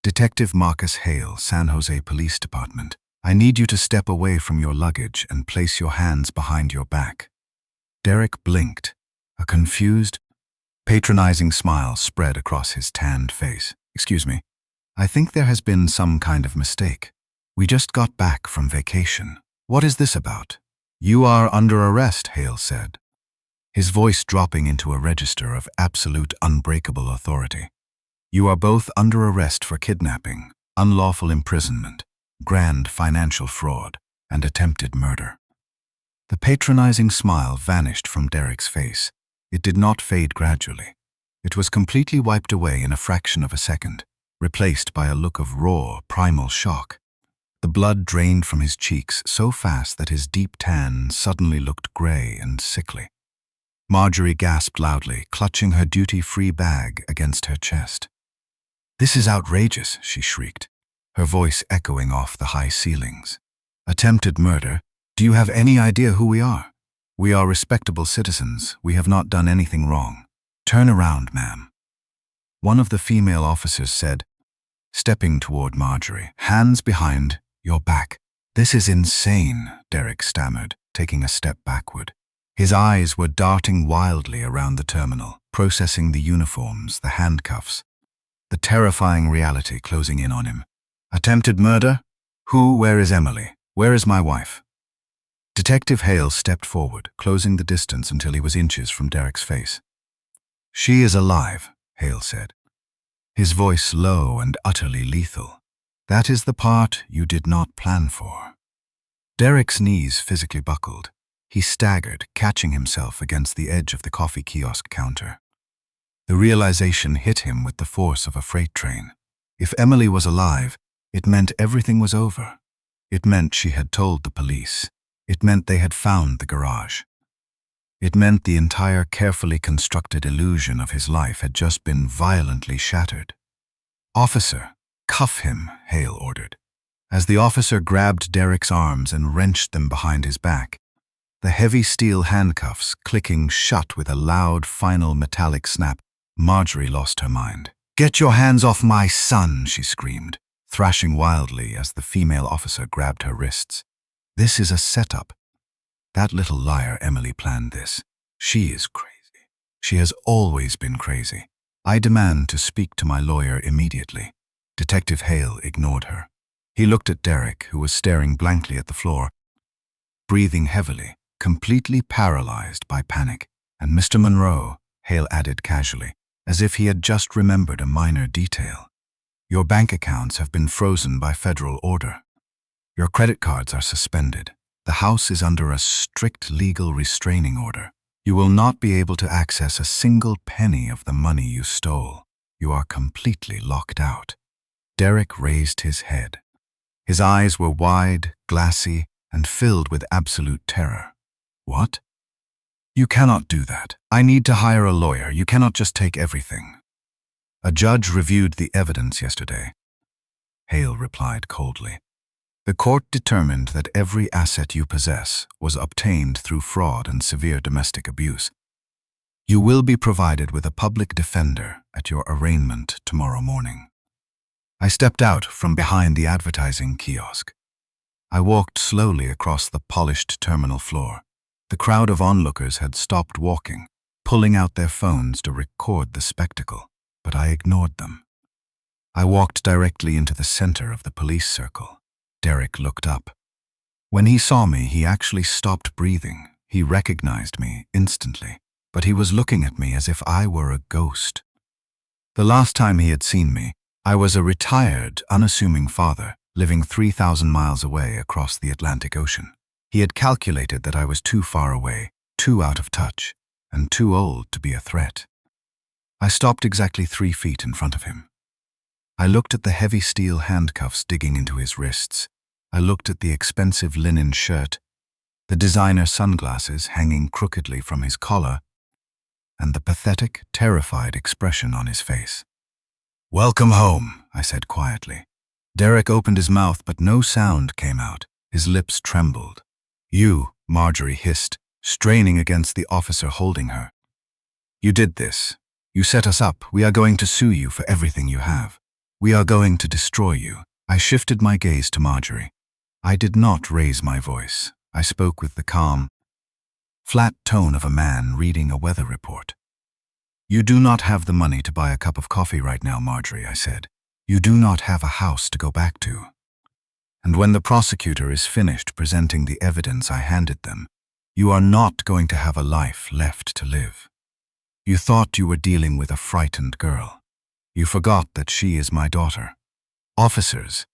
Speaker 1: "Detective Marcus Hale, San Jose Police Department. I need you to step away from your luggage and place your hands behind your back." Derek blinked. A confused, patronizing smile spread across his tanned face. "Excuse me. I think there has been some kind of mistake. We just got back from vacation. What is this about?" "You are under arrest," Hale said, his voice dropping into a register of absolute unbreakable authority. "You are both under arrest for kidnapping, unlawful imprisonment, grand financial fraud, and attempted murder." The patronizing smile vanished from Derek's face. It did not fade gradually. It was completely wiped away in a fraction of a second, replaced by a look of raw, primal shock. The blood drained from his cheeks so fast that his deep tan suddenly looked gray and sickly. Marjorie gasped loudly, clutching her duty-free bag against her chest. "This is outrageous," she shrieked, her voice echoing off the high ceilings. "Attempted murder? Do you have any idea who we are? We are respectable citizens. We have not done anything wrong. Turn around, ma'am." One of the female officers said, stepping toward Marjorie, "Hands behind your back." "This is insane," Derek stammered, taking a step backward. His eyes were darting wildly around the terminal, processing the uniforms, the handcuffs, the terrifying reality closing in on him. Attempted murder? Who? Where is Emily? Where is my wife? Detective Hale stepped forward, closing the distance until he was inches from Derek's face. She is alive, Hale said, his voice low and utterly lethal. That is the part you did not plan for. Derek's knees physically buckled. He staggered, catching himself against the edge of the coffee kiosk counter. The realization hit him with the force of a freight train. If Emily was alive, it meant everything was over. It meant she had told the police. It meant they had found the garage. It meant the entire carefully constructed illusion of his life had just been violently shattered. Officer, cuff him, Hale ordered. As the officer grabbed Derek's arms and wrenched them behind his back, the heavy steel handcuffs clicking shut with a loud final metallic snap, Marjorie lost her mind. Get your hands off my son, she screamed, thrashing wildly as the female officer grabbed her wrists. This is a setup. That little liar Emily planned this. She is crazy. She has always been crazy. I demand to speak to my lawyer immediately. Detective Hale ignored her. He looked at Derek, who was staring blankly at the floor, breathing heavily, completely paralyzed by panic. And Mr. Monroe, Hale added casually, as if he had just remembered a minor detail. Your bank accounts have been frozen by federal order. Your credit cards are suspended. The house is under a strict legal restraining order. You will not be able to access a single penny of the money you stole. You are completely locked out. Derek raised his head. His eyes were wide, glassy, and filled with absolute terror. What? You cannot do that. I need to hire a lawyer. You cannot just take everything. A judge reviewed the evidence yesterday. Hale replied coldly. The court determined that every asset you possess was obtained through fraud and severe domestic abuse. You will be provided with a public defender at your arraignment tomorrow morning. I stepped out from behind the advertising kiosk. I walked slowly across the polished terminal floor. The crowd of onlookers had stopped walking, pulling out their phones to record the spectacle, but I ignored them. I walked directly into the center of the police circle. Derek looked up. When he saw me, he actually stopped breathing. He recognized me instantly, but he was looking at me as if I were a ghost. The last time he had seen me, I was a retired, unassuming father, living 3,000 miles away across the Atlantic Ocean. He had calculated that I was too far away, too out of touch, and too old to be a threat. I stopped exactly 3 feet in front of him. I looked at the heavy steel handcuffs digging into his wrists. I looked at the expensive linen shirt, the designer sunglasses hanging crookedly from his collar, and the pathetic, terrified expression on his face. Welcome home, I said quietly. Derek opened his mouth, but no sound came out. His lips trembled. You, Marjorie hissed, straining against the officer holding her. You did this. You set us up. We are going to sue you for everything you have. We are going to destroy you. I shifted my gaze to Marjorie. I did not raise my voice. I spoke with the calm, flat tone of a man reading a weather report. You do not have the money to buy a cup of coffee right now, Marjorie, I said. You do not have a house to go back to. And when the prosecutor is finished presenting the evidence I handed them, you are not going to have a life left to live. You thought you were dealing with a frightened girl. You forgot that she is my daughter. Officers,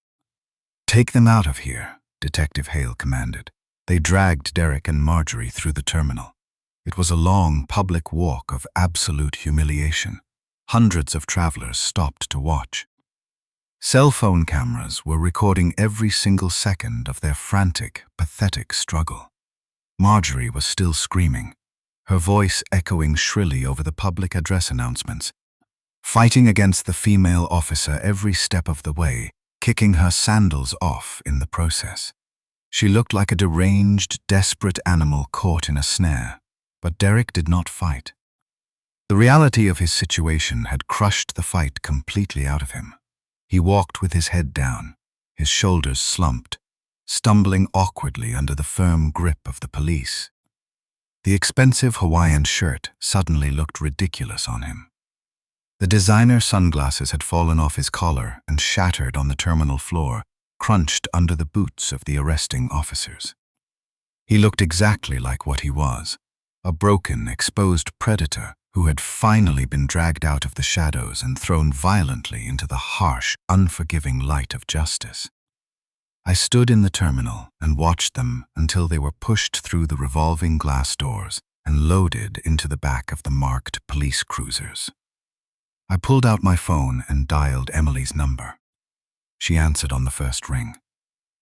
Speaker 1: take them out of here, Detective Hale commanded. They dragged Derek and Marjorie through the terminal. It was a long public walk of absolute humiliation. Hundreds of travelers stopped to watch. Cell phone cameras were recording every single second of their frantic, pathetic struggle. Marjorie was still screaming, her voice echoing shrilly over the public address announcements, fighting against the female officer every step of the way, kicking her sandals off in the process. She looked like a deranged, desperate animal caught in a snare, but Derek did not fight. The reality of his situation had crushed the fight completely out of him. He walked with his head down, his shoulders slumped, stumbling awkwardly under the firm grip of the police. The expensive Hawaiian shirt suddenly looked ridiculous on him. The designer sunglasses had fallen off his collar and shattered on the terminal floor, crunched under the boots of the arresting officers. He looked exactly like what he was, a broken, exposed predator who had finally been dragged out of the shadows and thrown violently into the harsh, unforgiving light of justice. I stood in the terminal and watched them until they were pushed through the revolving glass doors and loaded into the back of the marked police cruisers. I pulled out my phone and dialed Emily's number. She answered on the first ring.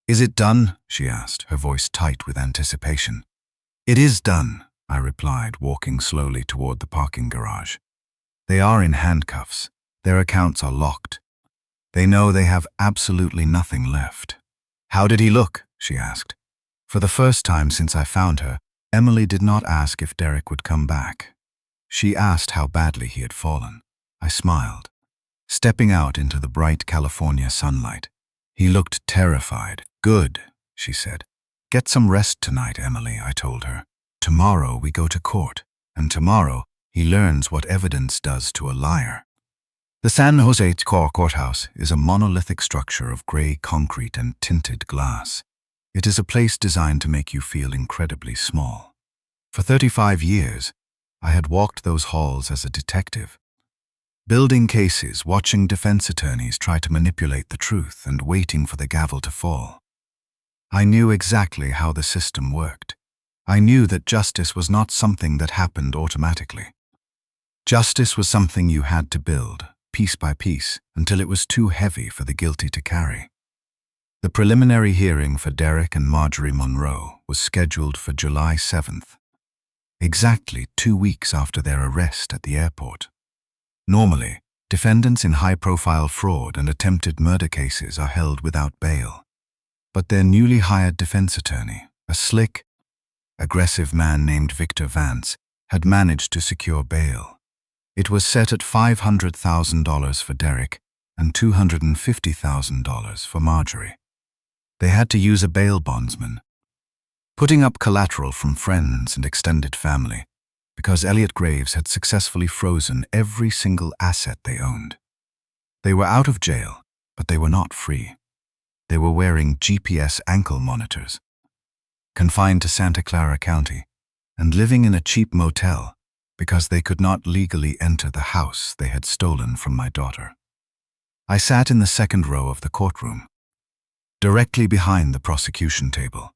Speaker 1: "Is it done?" she asked, her voice tight with anticipation. "It is done," I replied, walking slowly toward the parking garage. "They are in handcuffs. Their accounts are locked. They know they have absolutely nothing left." "How did he look?" she asked. For the first time since I found her, Emily did not ask if Derek would come back. She asked how badly he had fallen. I smiled. Stepping out into the bright California sunlight, he looked terrified. "Good," she said. "Get some rest tonight, Emily," I told her. "Tomorrow we go to court, and tomorrow he learns what evidence does to a liar." The San Jose courthouse is a monolithic structure of gray concrete and tinted glass. It is a place designed to make you feel incredibly small. For 35 years, I had walked those halls as a detective, building cases, watching defense attorneys try to manipulate the truth, and waiting for the gavel to fall. I knew exactly how the system worked. I knew that justice was not something that happened automatically. Justice was something you had to build, piece by piece, until it was too heavy for the guilty to carry. The preliminary hearing for Derek and Marjorie Monroe was scheduled for July 7th, exactly 2 weeks after their arrest at the airport. Normally, defendants in high-profile fraud and attempted murder cases are held without bail. But their newly hired defense attorney, a slick, aggressive man named Victor Vance, had managed to secure bail. It was set at $500,000 for Derek and $250,000 for Marjorie. They had to use a bail bondsman, putting up collateral from friends and extended family, because Elliot Graves had successfully frozen every single asset they owned. They were out of jail, but they were not free. They were wearing GPS ankle monitors, confined to Santa Clara County, and living in a cheap motel because they could not legally enter the house they had stolen from my daughter. I sat in the second row of the courtroom, directly behind the prosecution table.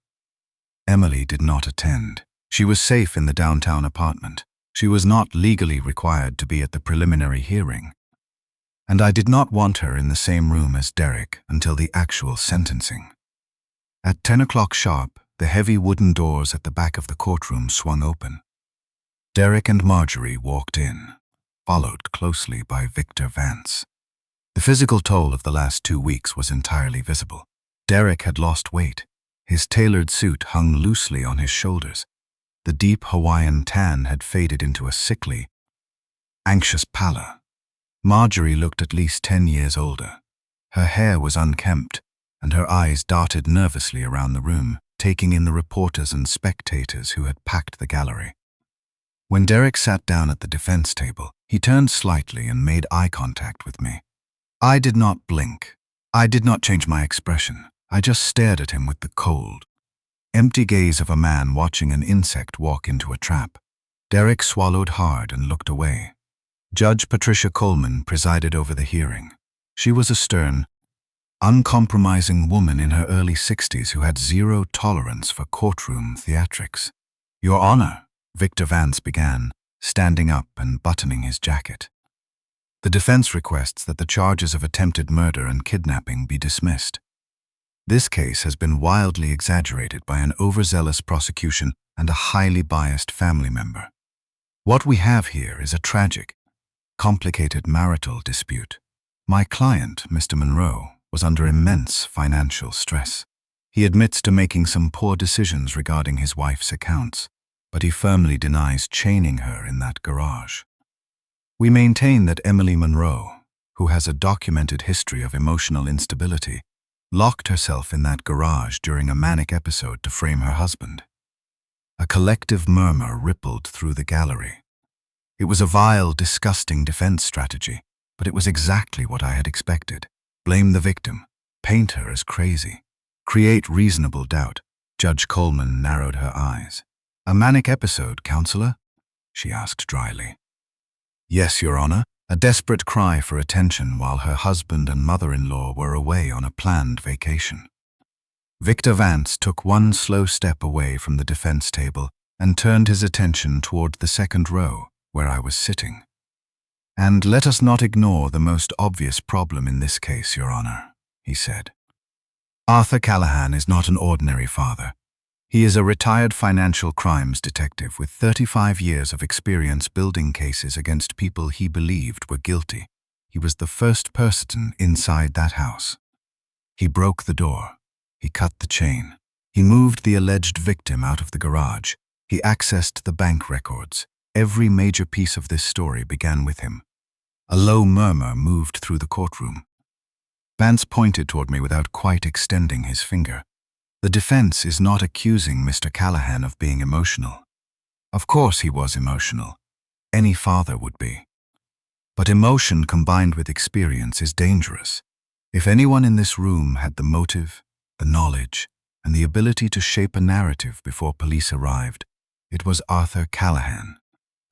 Speaker 1: Emily did not attend. She was safe in the downtown apartment. She was not legally required to be at the preliminary hearing. And I did not want her in the same room as Derek until the actual sentencing. At 10 o'clock sharp, the heavy wooden doors at the back of the courtroom swung open. Derek and Marjorie walked in, followed closely by Victor Vance. The physical toll of the last 2 weeks was entirely visible. Derek had lost weight. His tailored suit hung loosely on his shoulders. The deep Hawaiian tan had faded into a sickly, anxious pallor. Marjorie looked at least 10 years older. Her hair was unkempt, and her eyes darted nervously around the room, taking in the reporters and spectators who had packed the gallery. When Derek sat down at the defense table, he turned slightly and made eye contact with me. I did not blink. I did not change my expression. I just stared at him with the cold, empty gaze of a man watching an insect walk into a trap. Derek swallowed hard and looked away. Judge Patricia Coleman presided over the hearing. She was a stern, uncompromising woman in her early 60s who had zero tolerance for courtroom theatrics. "Your Honor," Victor Vance began, standing up and buttoning his jacket. "The defense requests that the charges of attempted murder and kidnapping be dismissed. This case has been wildly exaggerated by an overzealous prosecution and a highly biased family member. What we have here is a tragic, complicated marital dispute. My client, Mr. Monroe, was under immense financial stress. He admits to making some poor decisions regarding his wife's accounts, but he firmly denies chaining her in that garage. We maintain that Emily Monroe, who has a documented history of emotional instability, locked herself in that garage during a manic episode to frame her husband. A collective murmur rippled through the gallery. It was a vile, disgusting defense strategy, but it was exactly what I had expected. Blame the victim. Paint her as crazy. Create reasonable doubt. Judge Coleman narrowed her eyes. A manic episode, counselor? She asked dryly. Yes, Your Honor. A desperate cry for attention while her husband and mother-in-law were away on a planned vacation. Victor Vance took one slow step away from the defense table and turned his attention toward the second row, where I was sitting. And let us not ignore the most obvious problem in this case, Your Honor, he said. Arthur Callahan is not an ordinary father. He is a retired financial crimes detective with 35 years of experience building cases against people he believed were guilty. He was the first person inside that house. He broke the door. He cut the chain. He moved the alleged victim out of the garage. He accessed the bank records. Every major piece of this story began with him. A low murmur moved through the courtroom. Vance pointed toward me without quite extending his finger. The defense is not accusing Mr. Callahan of being emotional. Of course he was emotional. Any father would be. But emotion combined with experience is dangerous. If anyone in this room had the motive, the knowledge, and the ability to shape a narrative before police arrived, it was Arthur Callahan.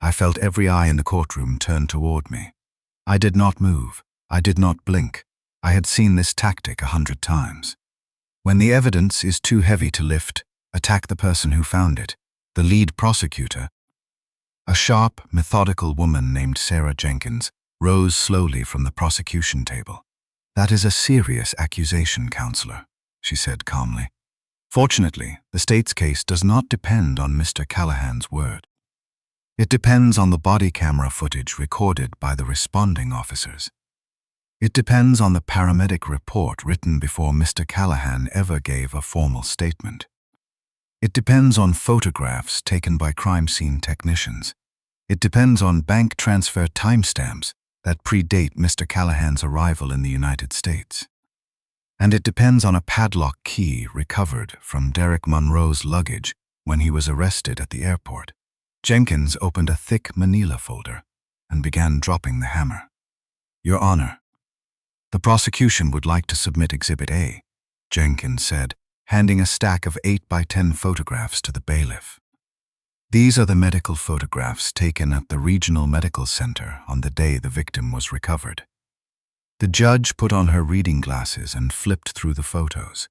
Speaker 1: I felt every eye in the courtroom turn toward me. I did not move. I did not blink. I had seen this tactic 100 times. When the evidence is too heavy to lift, attack the person who found it, the lead prosecutor. A sharp, methodical woman named Sarah Jenkins rose slowly from the prosecution table. That is a serious accusation, counselor, she said calmly. Fortunately, the state's case does not depend on Mr. Callahan's word. It depends on the body camera footage recorded by the responding officers. It depends on the paramedic report written before Mr. Callahan ever gave a formal statement. It depends on photographs taken by crime scene technicians. It depends on bank transfer timestamps that predate Mr. Callahan's arrival in the United States. And it depends on a padlock key recovered from Derek Monroe's luggage when he was arrested at the airport. Jenkins opened a thick manila folder and began dropping the hammer. Your Honor, the prosecution would like to submit Exhibit A, Jenkins said, handing a stack of 8 by 10 photographs to the bailiff. These are the medical photographs taken at the Regional Medical Center on the day the victim was recovered. The judge put on her reading glasses and flipped through the photos.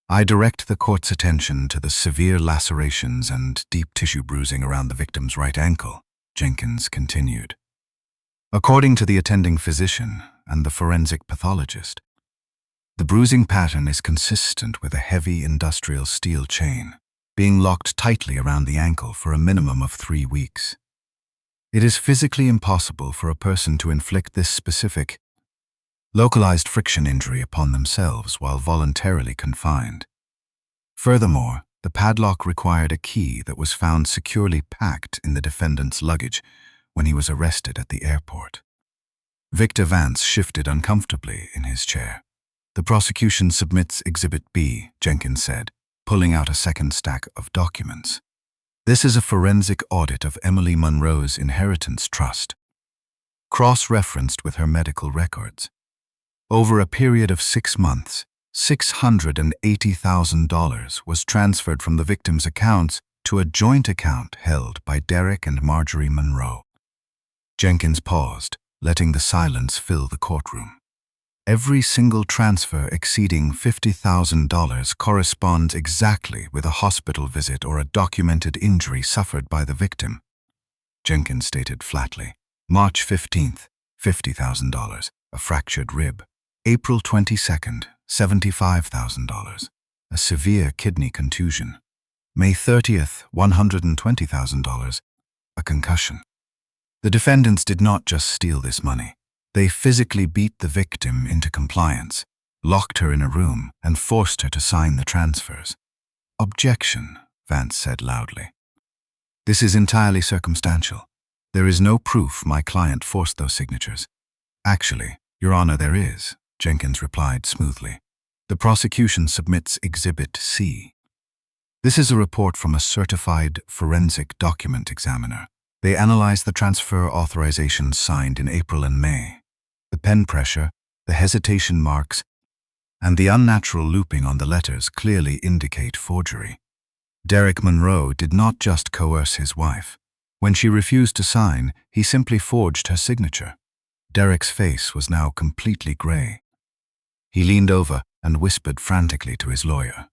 Speaker 1: I direct the court's attention to the severe lacerations and deep tissue bruising around the victim's right ankle, Jenkins continued. According to the attending physician and the forensic pathologist, the bruising pattern is consistent with a heavy industrial steel chain, being locked tightly around the ankle for a minimum of 3 weeks. It is physically impossible for a person to inflict this specific, localized friction injury upon themselves while voluntarily confined. Furthermore, the padlock required a key that was found securely packed in the defendant's luggage when he was arrested at the airport. Victor Vance shifted uncomfortably in his chair. The prosecution submits Exhibit B, Jenkins said, pulling out a second stack of documents. This is a forensic audit of Emily Monroe's inheritance trust, cross-referenced with her medical records. Over a period of 6 months, $680,000 was transferred from the victim's accounts to a joint account held by Derek and Marjorie Monroe. Jenkins paused, letting the silence fill the courtroom. Every single transfer exceeding $50,000 corresponds exactly with a hospital visit or a documented injury suffered by the victim, Jenkins stated flatly. March 15th, $50,000, a fractured rib. April 22nd, $75,000, a severe kidney contusion. May 30th, $120,000, a concussion. The defendants did not just steal this money. They physically beat the victim into compliance, locked her in a room, and forced her to sign the transfers. Objection, Vance said loudly. This is entirely circumstantial. There is no proof my client forced those signatures. Actually, Your Honor, there is, Jenkins replied smoothly. The prosecution submits Exhibit C. This is a report from a certified forensic document examiner. They analyzed the transfer authorizations signed in April and May. The pen pressure, the hesitation marks, and the unnatural looping on the letters clearly indicate forgery. Derek Monroe did not just coerce his wife. When she refused to sign, he simply forged her signature. Derek's face was now completely gray. He leaned over and whispered frantically to his lawyer.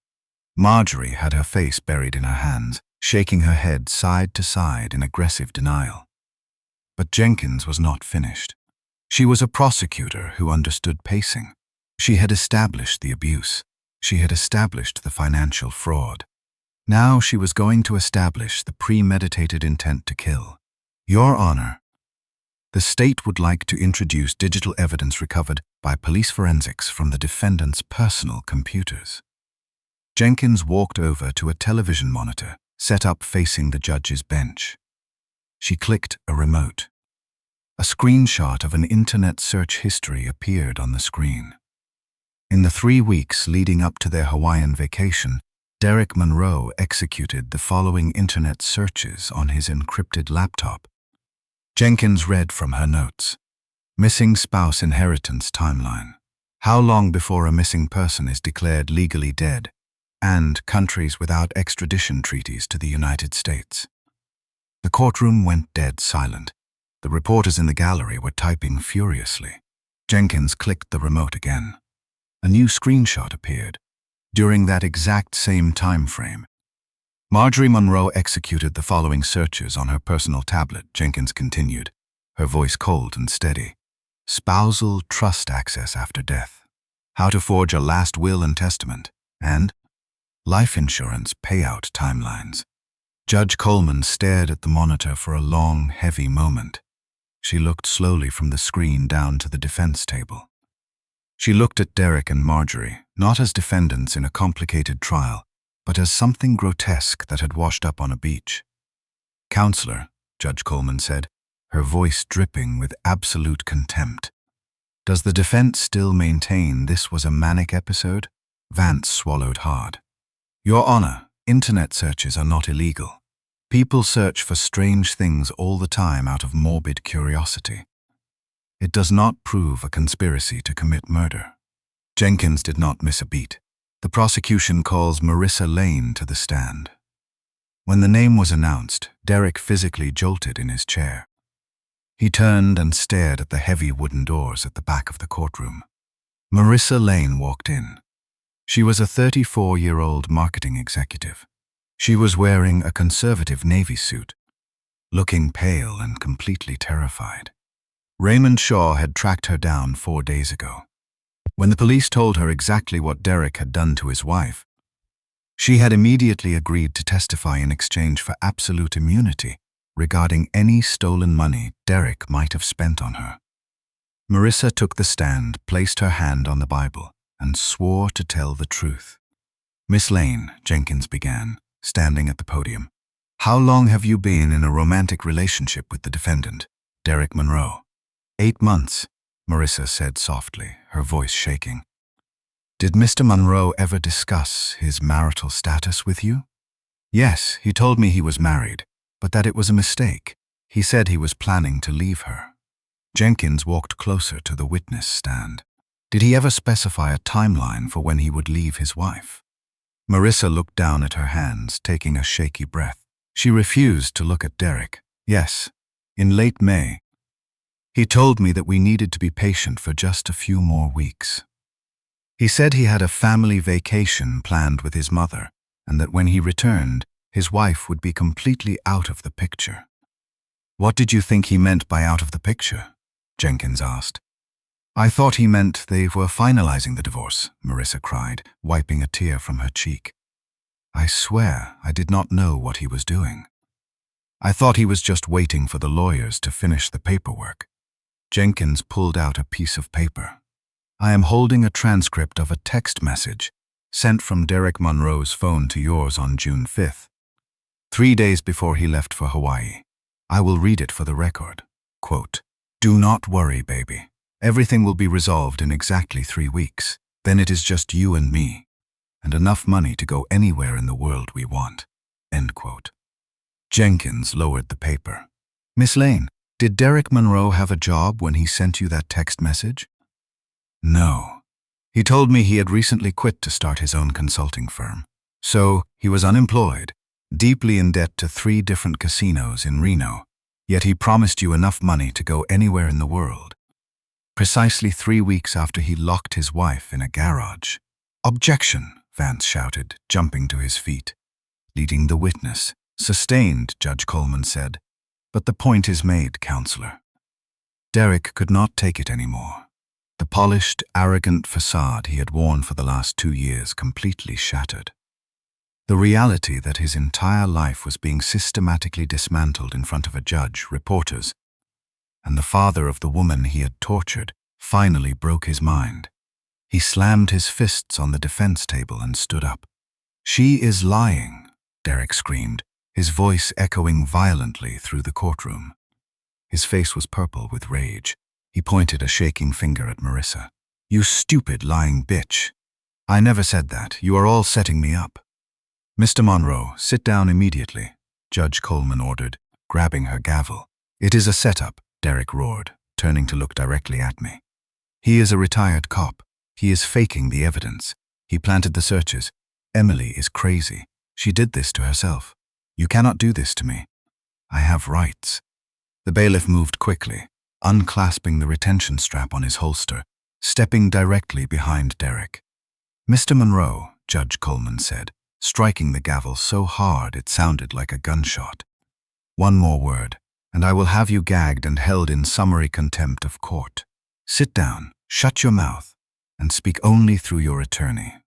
Speaker 1: Marjorie had her face buried in her hands, shaking her head side to side in aggressive denial. But Jenkins was not finished. She was a prosecutor who understood pacing. She had established the abuse. She had established the financial fraud. Now she was going to establish the premeditated intent to kill. Your Honor, the state would like to introduce digital evidence recovered by police forensics from the defendant's personal computers. Jenkins walked over to a television monitor set up facing the judge's bench. She clicked a remote. A screenshot of an internet search history appeared on the screen. In the 3 weeks leading up to their Hawaiian vacation, Derek Monroe executed the following internet searches on his encrypted laptop. Jenkins read from her notes. Missing spouse inheritance timeline. How long before a missing person is declared legally dead? And countries without extradition treaties to the United States. The courtroom went dead silent. The reporters in the gallery were typing furiously. Jenkins clicked the remote again. A new screenshot appeared. During that exact same time frame, Marjorie Monroe executed the following searches on her personal tablet. Jenkins continued, her voice cold and steady. Spousal trust access after death. How to forge a last will and testament. And life insurance payout timelines. Judge Coleman stared at the monitor for a long, heavy moment. She looked slowly from the screen down to the defense table. She looked at Derek and Marjorie, not as defendants in a complicated trial, but as something grotesque that had washed up on a beach. Counselor, Judge Coleman said, her voice dripping with absolute contempt. Does the defense still maintain this was a manic episode? Vance swallowed hard. Your Honor, internet searches are not illegal. People search for strange things all the time out of morbid curiosity. It does not prove a conspiracy to commit murder. Jenkins did not miss a beat. The prosecution calls Marissa Lane to the stand. When the name was announced, Derek physically jolted in his chair. He turned and stared at the heavy wooden doors at the back of the courtroom. Marissa Lane walked in. She was a 34-year-old marketing executive. She was wearing a conservative Navy suit, looking pale and completely terrified. Raymond Shaw had tracked her down 4 days ago. When the police told her exactly what Derek had done to his wife, she had immediately agreed to testify in exchange for absolute immunity regarding any stolen money Derek might have spent on her. Marissa took the stand, placed her hand on the Bible, and swore to tell the truth. Miss Lane, Jenkins began, standing at the podium. How long have you been in a romantic relationship with the defendant, Derek Monroe? 8 months, Marissa said softly, her voice shaking. Did Mr. Monroe ever discuss his marital status with you? Yes, he told me he was married, but that it was a mistake. He said he was planning to leave her. Jenkins walked closer to the witness stand. Did he ever specify a timeline for when he would leave his wife? Marissa looked down at her hands, taking a shaky breath. She refused to look at Derek. Yes, in late May. He told me that we needed to be patient for just a few more weeks. He said he had a family vacation planned with his mother, and that when he returned, his wife would be completely out of the picture. What did you think he meant by out of the picture? Jenkins asked. I thought he meant they were finalizing the divorce, Marissa cried, wiping a tear from her cheek. I swear I did not know what he was doing. I thought he was just waiting for the lawyers to finish the paperwork. Jenkins pulled out a piece of paper. I am holding a transcript of a text message sent from Derek Monroe's phone to yours on June 5th, 3 days before he left for Hawaii. I will read it for the record. Quote, Do not worry, baby. Everything will be resolved in exactly 3 weeks. Then it is just you and me. and enough money to go anywhere in the world we want." End quote. Jenkins lowered the paper. "Miss Lane, did Derek Monroe have a job when he sent you that text message?" "No. He told me he had recently quit to start his own consulting firm. So he was unemployed, deeply in debt to 3 different casinos in Reno, yet he promised you enough money to go anywhere in the world. Precisely 3 weeks after he locked his wife in a garage." "Objection!" Vance shouted, jumping to his feet. "Leading the witness." "Sustained," Judge Coleman said. "But the point is made, counselor." Derek could not take it anymore. The polished, arrogant facade he had worn for the last 2 years completely shattered. The reality that his entire life was being systematically dismantled in front of a judge, reporters, and the father of the woman he had tortured finally broke his mind. He slammed his fists on the defense table and stood up. "She is lying," Derek screamed, his voice echoing violently through the courtroom. His face was purple with rage. He pointed a shaking finger at Marissa. "You stupid, lying bitch. I never said that. You are all setting me up." "Mr. Monroe, sit down immediately," Judge Coleman ordered, grabbing her gavel. "It is a setup," Derek roared, turning to look directly at me. "He is a retired cop. He is faking the evidence. He planted the searches. Emily is crazy. She did this to herself. You cannot do this to me. I have rights." The bailiff moved quickly, unclasping the retention strap on his holster, stepping directly behind Derek. "Mr. Monroe," Judge Coleman said, striking the gavel so hard it sounded like a gunshot. "One more word, and I will have you gagged and held in summary contempt of court. Sit down, shut your mouth, and speak only through your attorney."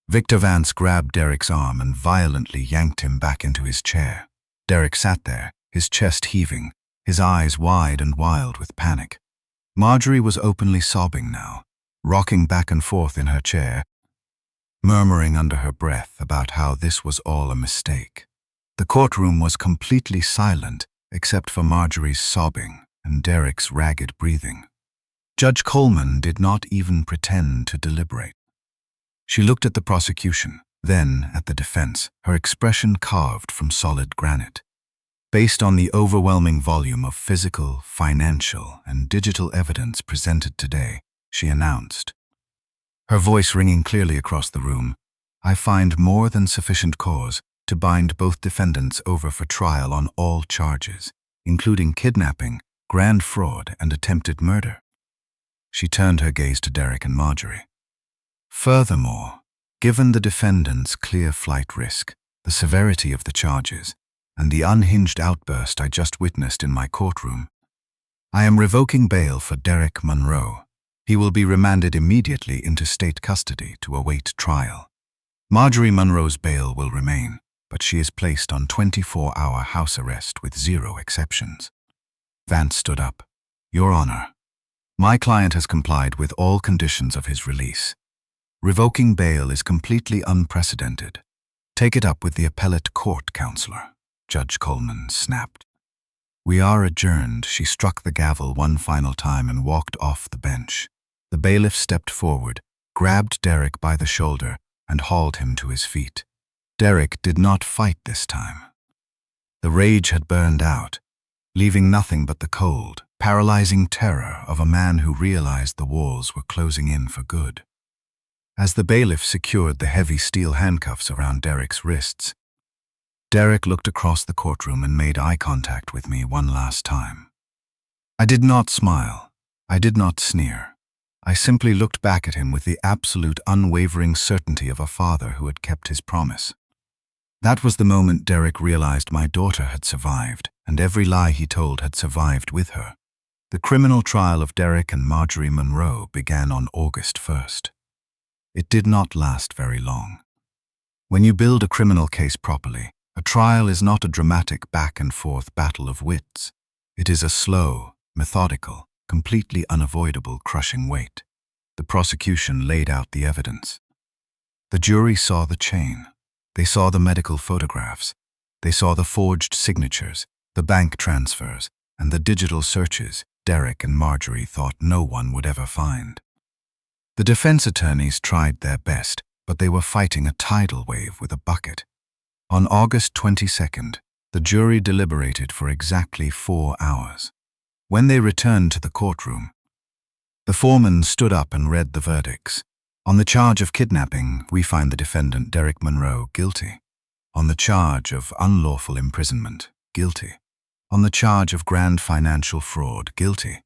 Speaker 1: Victor Vance grabbed Derek's arm and violently yanked him back into his chair. Derek sat there, his chest heaving, his eyes wide and wild with panic. Marjorie was openly sobbing now, rocking back and forth in her chair, murmuring under her breath about how this was all a mistake. The courtroom was completely silent except for Marjorie's sobbing and Derek's ragged breathing. Judge Coleman did not even pretend to deliberate. She looked at the prosecution, then at the defense, her expression carved from solid granite. Based on the overwhelming volume of physical, financial, and digital evidence presented today, she announced, her voice ringing clearly across the room, "I find more than sufficient cause to bind both defendants over for trial on all charges, including kidnapping, grand fraud, and attempted murder." She turned her gaze to Derek and Marjorie. "Furthermore, given the defendant's clear flight risk, the severity of the charges, and the unhinged outburst I just witnessed in my courtroom, I am revoking bail for Derek Monroe. He will be remanded immediately into state custody to await trial. Marjorie Monroe's bail will remain, but she is placed on 24-hour house arrest with 0 exceptions." Vance stood up. "Your Honor, my client has complied with all conditions of his release. Revoking bail is completely unprecedented. Take it up with the appellate court, counselor," Judge Coleman snapped. "We are adjourned." She struck the gavel one final time and walked off the bench. The bailiff stepped forward, grabbed Derek by the shoulder, and hauled him to his feet. Derek did not fight this time. The rage had burned out, leaving nothing but the cold, paralyzing terror of a man who realized the walls were closing in for good. As the bailiff secured the heavy steel handcuffs around Derek's wrists, Derek looked across the courtroom and made eye contact with me one last time. I did not smile. I did not sneer. I simply looked back at him with the absolute unwavering certainty of a father who had kept his promise. That was the moment Derek realized my daughter had survived, and every lie he told had survived with her. The criminal trial of Derek and Marjorie Monroe began on August 1st. It did not last very long. When you build a criminal case properly, a trial is not a dramatic back-and-forth battle of wits. It is a slow, methodical, completely unavoidable crushing weight. The prosecution laid out the evidence. The jury saw the chain. They saw the medical photographs. They saw the forged signatures, the bank transfers, and the digital searches Derek and Marjorie thought no one would ever find. The defense attorneys tried their best, but they were fighting a tidal wave with a bucket. On August 22nd, the jury deliberated for exactly 4 hours. When they returned to the courtroom, the foreman stood up and read the verdicts. On the charge of kidnapping, we find the defendant, Derek Monroe, guilty. On the charge of unlawful imprisonment, guilty. On the charge of grand financial fraud, guilty.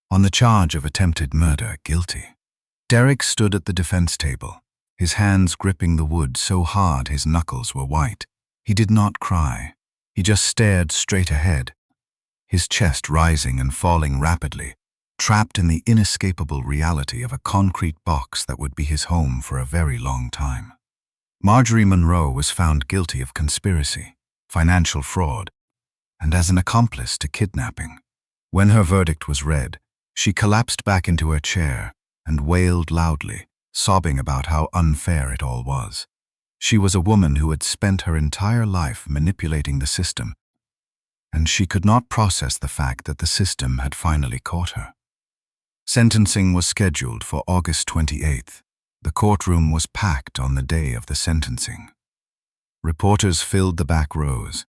Speaker 1: On the charge of attempted murder, guilty. Derek stood at the defense table, his hands gripping the wood so hard his knuckles were white. He did not cry. He just stared straight ahead, his chest rising and falling rapidly, trapped in the inescapable reality of a concrete box that would be his home for a very long time. Marjorie Monroe was found guilty of conspiracy, financial fraud, and as an accomplice to kidnapping. When her verdict was read, she collapsed back into her chair and wailed loudly, sobbing about how unfair it all was. She was a woman who had spent her entire life manipulating the system, and she could not process the fact that the system had finally caught her. Sentencing was scheduled for August 28th. The courtroom was packed on the day of the sentencing. Reporters filled the back rows,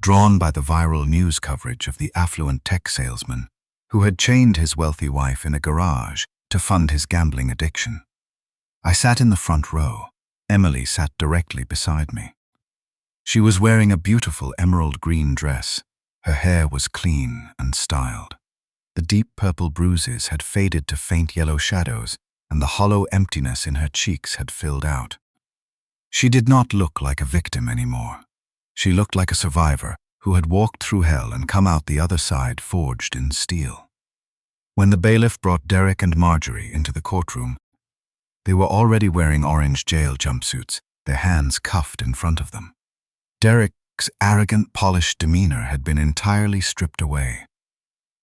Speaker 1: drawn by the viral news coverage of the affluent tech salesman who had chained his wealthy wife in a garage to fund his gambling addiction. I sat in the front row. Emily sat directly beside me. She was wearing a beautiful emerald green dress. Her hair was clean and styled. The deep purple bruises had faded to faint yellow shadows, and the hollow emptiness in her cheeks had filled out. She did not look like a victim anymore. She looked like a survivor who had walked through hell and come out the other side forged in steel. When the bailiff brought Derek and Marjorie into the courtroom, they were already wearing orange jail jumpsuits, their hands cuffed in front of them. Derek's arrogant, polished demeanor had been entirely stripped away.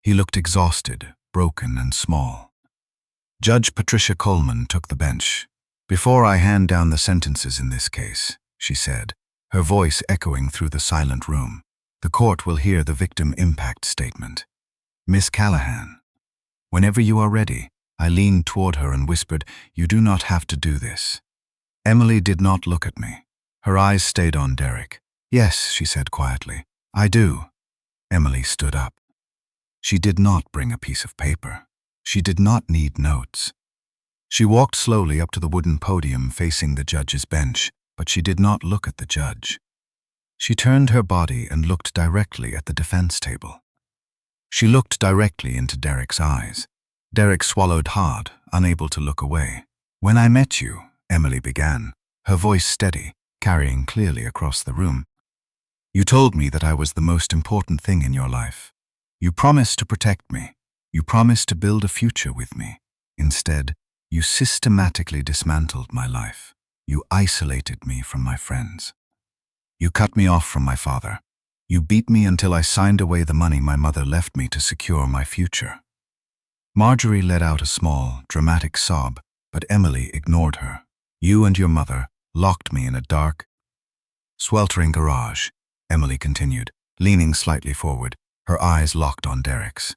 Speaker 1: He looked exhausted, broken, and small. Judge Patricia Coleman took the bench. "Before I hand down the sentences in this case," she said, her voice echoing through the silent room, "the court will hear the victim impact statement. Miss Callahan, whenever you are ready." I leaned toward her and whispered, "You do not have to do this." Emily did not look at me. Her eyes stayed on Derek. "Yes," she said quietly, "I do." Emily stood up. She did not bring a piece of paper. She did not need notes. She walked slowly up to the wooden podium facing the judge's bench, but she did not look at the judge. She turned her body and looked directly at the defense table. She looked directly into Derek's eyes. Derek swallowed hard, unable to look away. "When I met you," Emily began, her voice steady, carrying clearly across the room, "you told me that I was the most important thing in your life. You promised to protect me. You promised to build a future with me. Instead, you systematically dismantled my life. You isolated me from my friends. You cut me off from my father. You beat me until I signed away the money my mother left me to secure my future." Marjorie let out a small, dramatic sob, but Emily ignored her. "You and your mother locked me in a dark, sweltering garage," Emily continued, leaning slightly forward, her eyes locked on Derek's.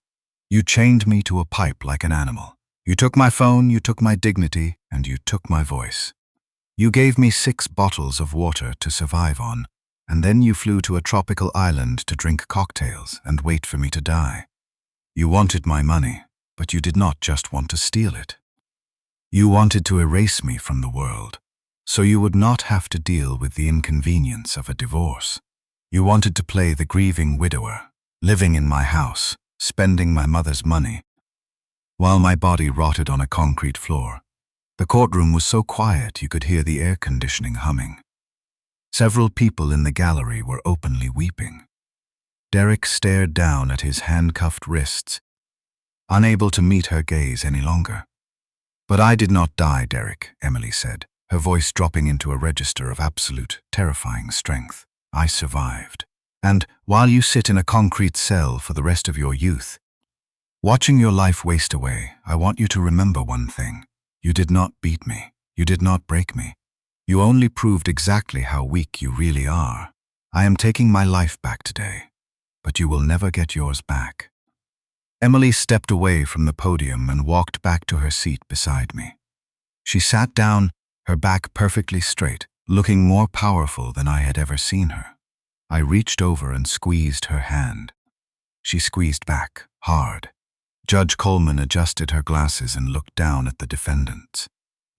Speaker 1: "You chained me to a pipe like an animal. You took my phone, you took my dignity, and you took my voice. You gave me 6 bottles of water to survive on, and then you flew to a tropical island to drink cocktails and wait for me to die. You wanted my money, but you did not just want to steal it. You wanted to erase me from the world, so you would not have to deal with the inconvenience of a divorce. You wanted to play the grieving widower, living in my house, spending my mother's money, while my body rotted on a concrete floor. The courtroom was so quiet you could hear the air conditioning humming. Several people in the gallery were openly weeping. Derek stared down at his handcuffed wrists, unable to meet her gaze any longer. "But I did not die, Derek," Emily said, her voice dropping into a register of absolute, terrifying strength. "I survived. And while you sit in a concrete cell for the rest of your youth, watching your life waste away, I want you to remember one thing. You did not beat me. You did not break me. You only proved exactly how weak you really are. I am taking my life back today, but you will never get yours back." Emily stepped away from the podium and walked back to her seat beside me. She sat down her back perfectly straight, looking more powerful than I had ever seen her. I reached over and squeezed her hand. She squeezed back, hard. Judge Coleman adjusted her glasses and looked down at the defendants.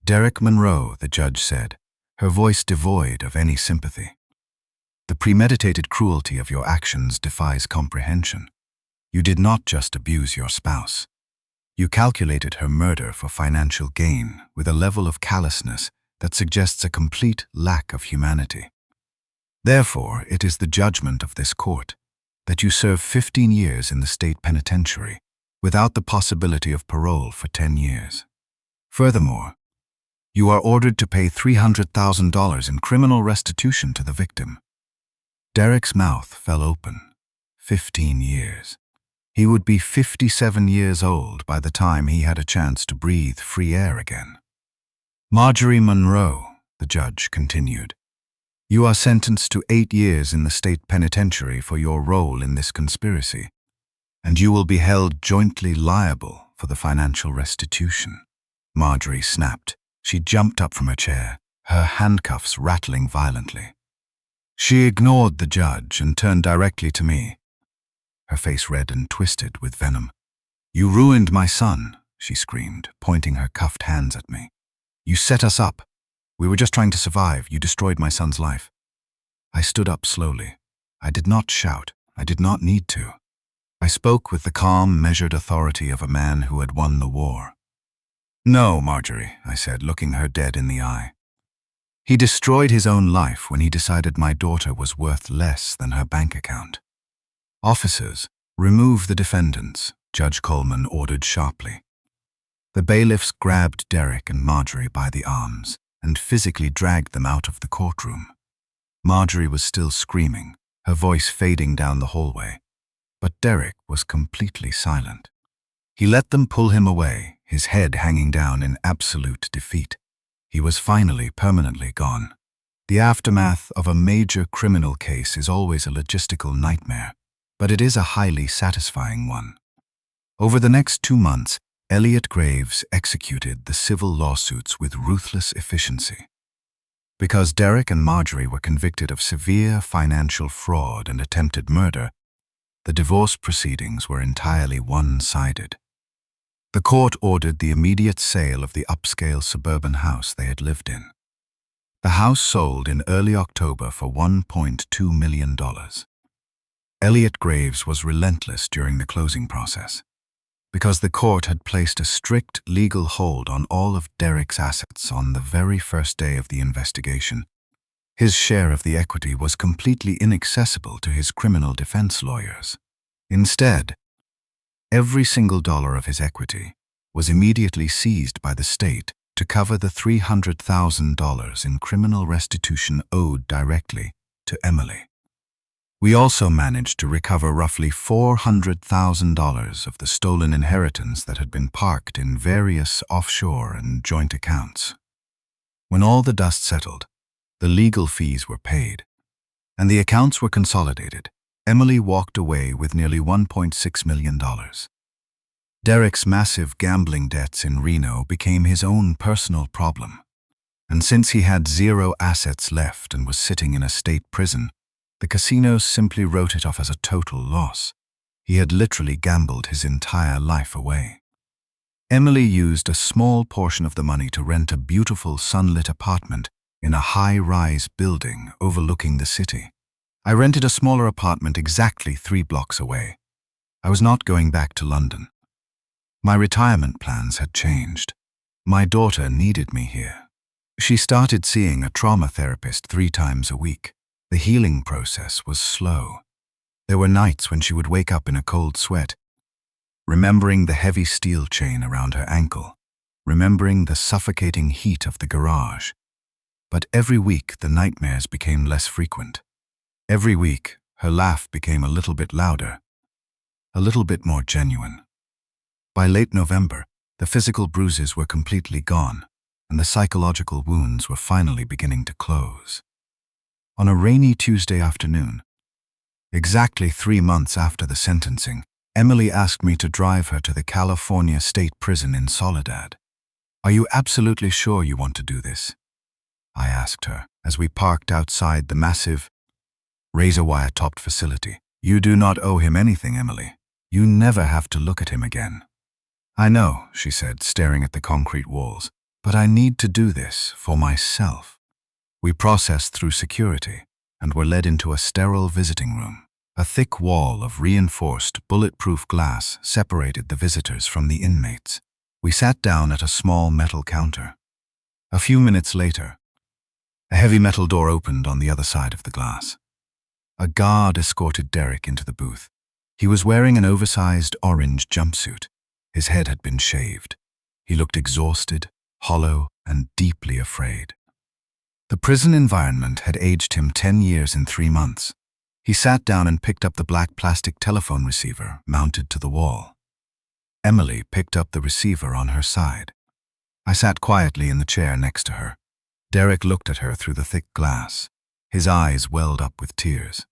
Speaker 1: "Derek Monroe," the judge said, her voice devoid of any sympathy. "The premeditated cruelty of your actions defies comprehension. You did not just abuse your spouse. You calculated her murder for financial gain with a level of callousness that suggests a complete lack of humanity. Therefore, it is the judgment of this court that you serve 15 years in the state penitentiary without the possibility of parole for 10 years. Furthermore, you are ordered to pay $300,000 in criminal restitution to the victim." Derek's mouth fell open. 15 years. He would be 57 years old by the time he had a chance to breathe free air again. "Marjorie Monroe," the judge continued, "you are sentenced to 8 years in the state penitentiary for your role in this conspiracy, and you will be held jointly liable for the financial restitution." Marjorie snapped. She jumped up from her chair, her handcuffs rattling violently. She ignored the judge and turned directly to me, her face red and twisted with venom. "You ruined my son," she screamed, pointing her cuffed hands at me. "You set us up. We were just trying to survive. You destroyed my son's life." I stood up slowly. I did not shout. I did not need to. I spoke with the calm, measured authority of a man who had won the war. "No, Marjorie," I said, looking her dead in the eye. "He destroyed his own life when he decided my daughter was worth less than her bank account." "Officers, remove the defendants," Judge Coleman ordered sharply. The bailiffs grabbed Derek and Marjorie by the arms and physically dragged them out of the courtroom. Marjorie was still screaming, her voice fading down the hallway, but Derek was completely silent. He let them pull him away, his head hanging down in absolute defeat. He was finally permanently gone. The aftermath of a major criminal case is always a logistical nightmare, but it is a highly satisfying one. Over the next 2 months, Elliot Graves executed the civil lawsuits with ruthless efficiency. Because Derek and Marjorie were convicted of severe financial fraud and attempted murder, the divorce proceedings were entirely one-sided. The court ordered the immediate sale of the upscale suburban house they had lived in. The house sold in early October for $1.2 million. Elliot Graves was relentless during the closing process. Because the court had placed a strict legal hold on all of Derek's assets on the very first day of the investigation, his share of the equity was completely inaccessible to his criminal defense lawyers. Instead, every single dollar of his equity was immediately seized by the state to cover the $300,000 in criminal restitution owed directly to Emily. We also managed to recover roughly $400,000 of the stolen inheritance that had been parked in various offshore and joint accounts. When all the dust settled, the legal fees were paid, and the accounts were consolidated, Emily walked away with nearly $1.6 million. Derek's massive gambling debts in Reno became his own personal problem, and since he had 0 assets left and was sitting in a state prison, the casinos simply wrote it off as a total loss. He had literally gambled his entire life away. Emily used a small portion of the money to rent a beautiful sunlit apartment in a high-rise building overlooking the city. I rented a smaller apartment exactly 3 blocks away. I was not going back to London. My retirement plans had changed. My daughter needed me here. She started seeing a trauma therapist 3 times a week. The healing process was slow. There were nights when she would wake up in a cold sweat, remembering the heavy steel chain around her ankle, remembering the suffocating heat of the garage. But every week the nightmares became less frequent. Every week her laugh became a little bit louder, a little bit more genuine. By late November, the physical bruises were completely gone, and the psychological wounds were finally beginning to close. On a rainy Tuesday afternoon, exactly 3 months after the sentencing, Emily asked me to drive her to the California State Prison in Soledad. "Are you absolutely sure you want to do this?" I asked her, as we parked outside the massive, razor-wire-topped facility. You do not owe him anything, Emily. You never have to look at him again. I know, she said, staring at the concrete walls, but I need to do this for myself. We processed through security and were led into a sterile visiting room. A thick wall of reinforced, bulletproof glass separated the visitors from the inmates. We sat down at a small metal counter. A few minutes later, a heavy metal door opened on the other side of the glass. A guard escorted Derek into the booth. He was wearing an oversized orange jumpsuit. His head had been shaved. He looked exhausted, hollow, and deeply afraid. The prison environment had aged him 10 years in 3 months. He sat down and picked up the black plastic telephone receiver mounted to the wall. Emily picked up the receiver on her side. I sat quietly in the chair next to her. Derek looked at her through the thick glass. His eyes welled up with tears.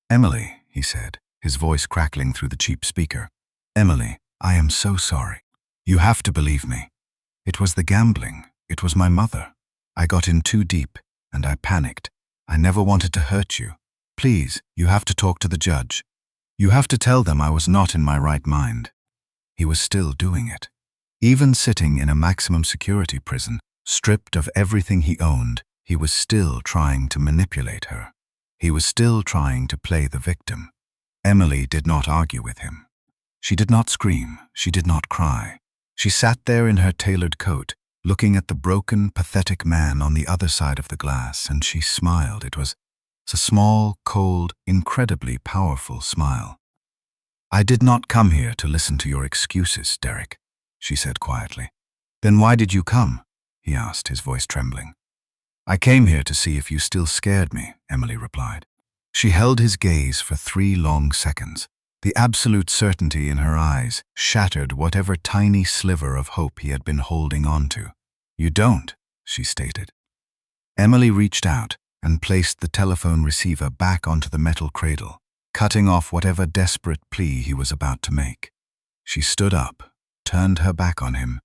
Speaker 1: Emily, he said, his voice crackling through the cheap speaker. Emily, I am so sorry. You have to believe me. It was the gambling. It was my mother. I got in too deep, and I panicked. I never wanted to hurt you. Please, you have to talk to the judge. You have to tell them I was not in my right mind. He was still doing it. Even sitting in a maximum security prison, stripped of everything he owned, he was still trying to manipulate her. He was still trying to play the victim. Emily did not argue with him. She did not scream. She did not cry. She sat there in her tailored coat, looking at the broken, pathetic man on the other side of the glass, and she smiled. It was a small, cold, incredibly powerful smile. I did not come here to listen to your excuses, Derek, she said quietly. Then why did you come? He asked, his voice trembling. I came here to see if you still scared me, Emily replied. She held his gaze for 3 long seconds. The absolute certainty in her eyes shattered whatever tiny sliver of hope he had been holding on to. You don't, she stated. Emily reached out and placed the telephone receiver back onto the metal cradle, cutting off whatever desperate plea he was about to make. She stood up, turned her back on him,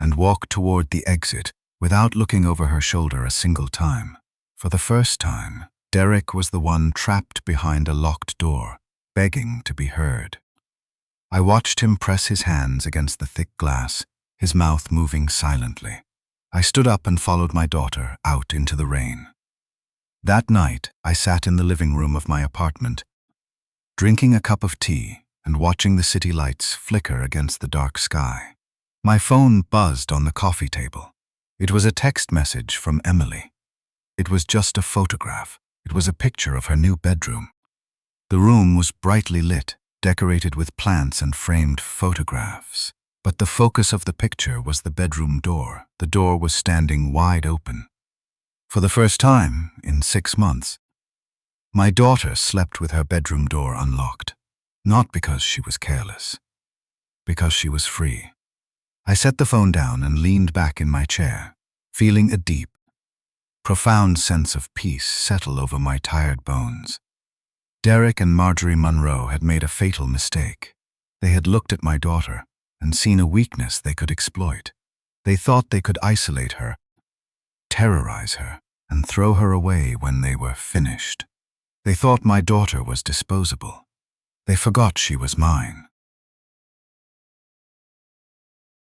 Speaker 1: and walked toward the exit without looking over her shoulder a single time. For the first time, Derek was the one trapped behind a locked door, begging to be heard. I watched him press his hands against the thick glass, his mouth moving silently. I stood up and followed my daughter out into the rain. That night, I sat in the living room of my apartment, drinking a cup of tea and watching the city lights flicker against the dark sky. My phone buzzed on the coffee table. It was a text message from Emily. It was just a photograph. It was a picture of her new bedroom. The room was brightly lit, decorated with plants and framed photographs. But the focus of the picture was the bedroom door. The door was standing wide open. For the first time in 6 months, my daughter slept with her bedroom door unlocked. Not because she was careless, because she was free. I set the phone down and leaned back in my chair, feeling a deep, profound sense of peace settle over my tired bones. Derek and Marjorie Monroe had made a fatal mistake. They had looked at my daughter and seen a weakness they could exploit. They thought they could isolate her, terrorize her, and throw her away when they were finished. They thought my daughter was disposable. They forgot she was mine.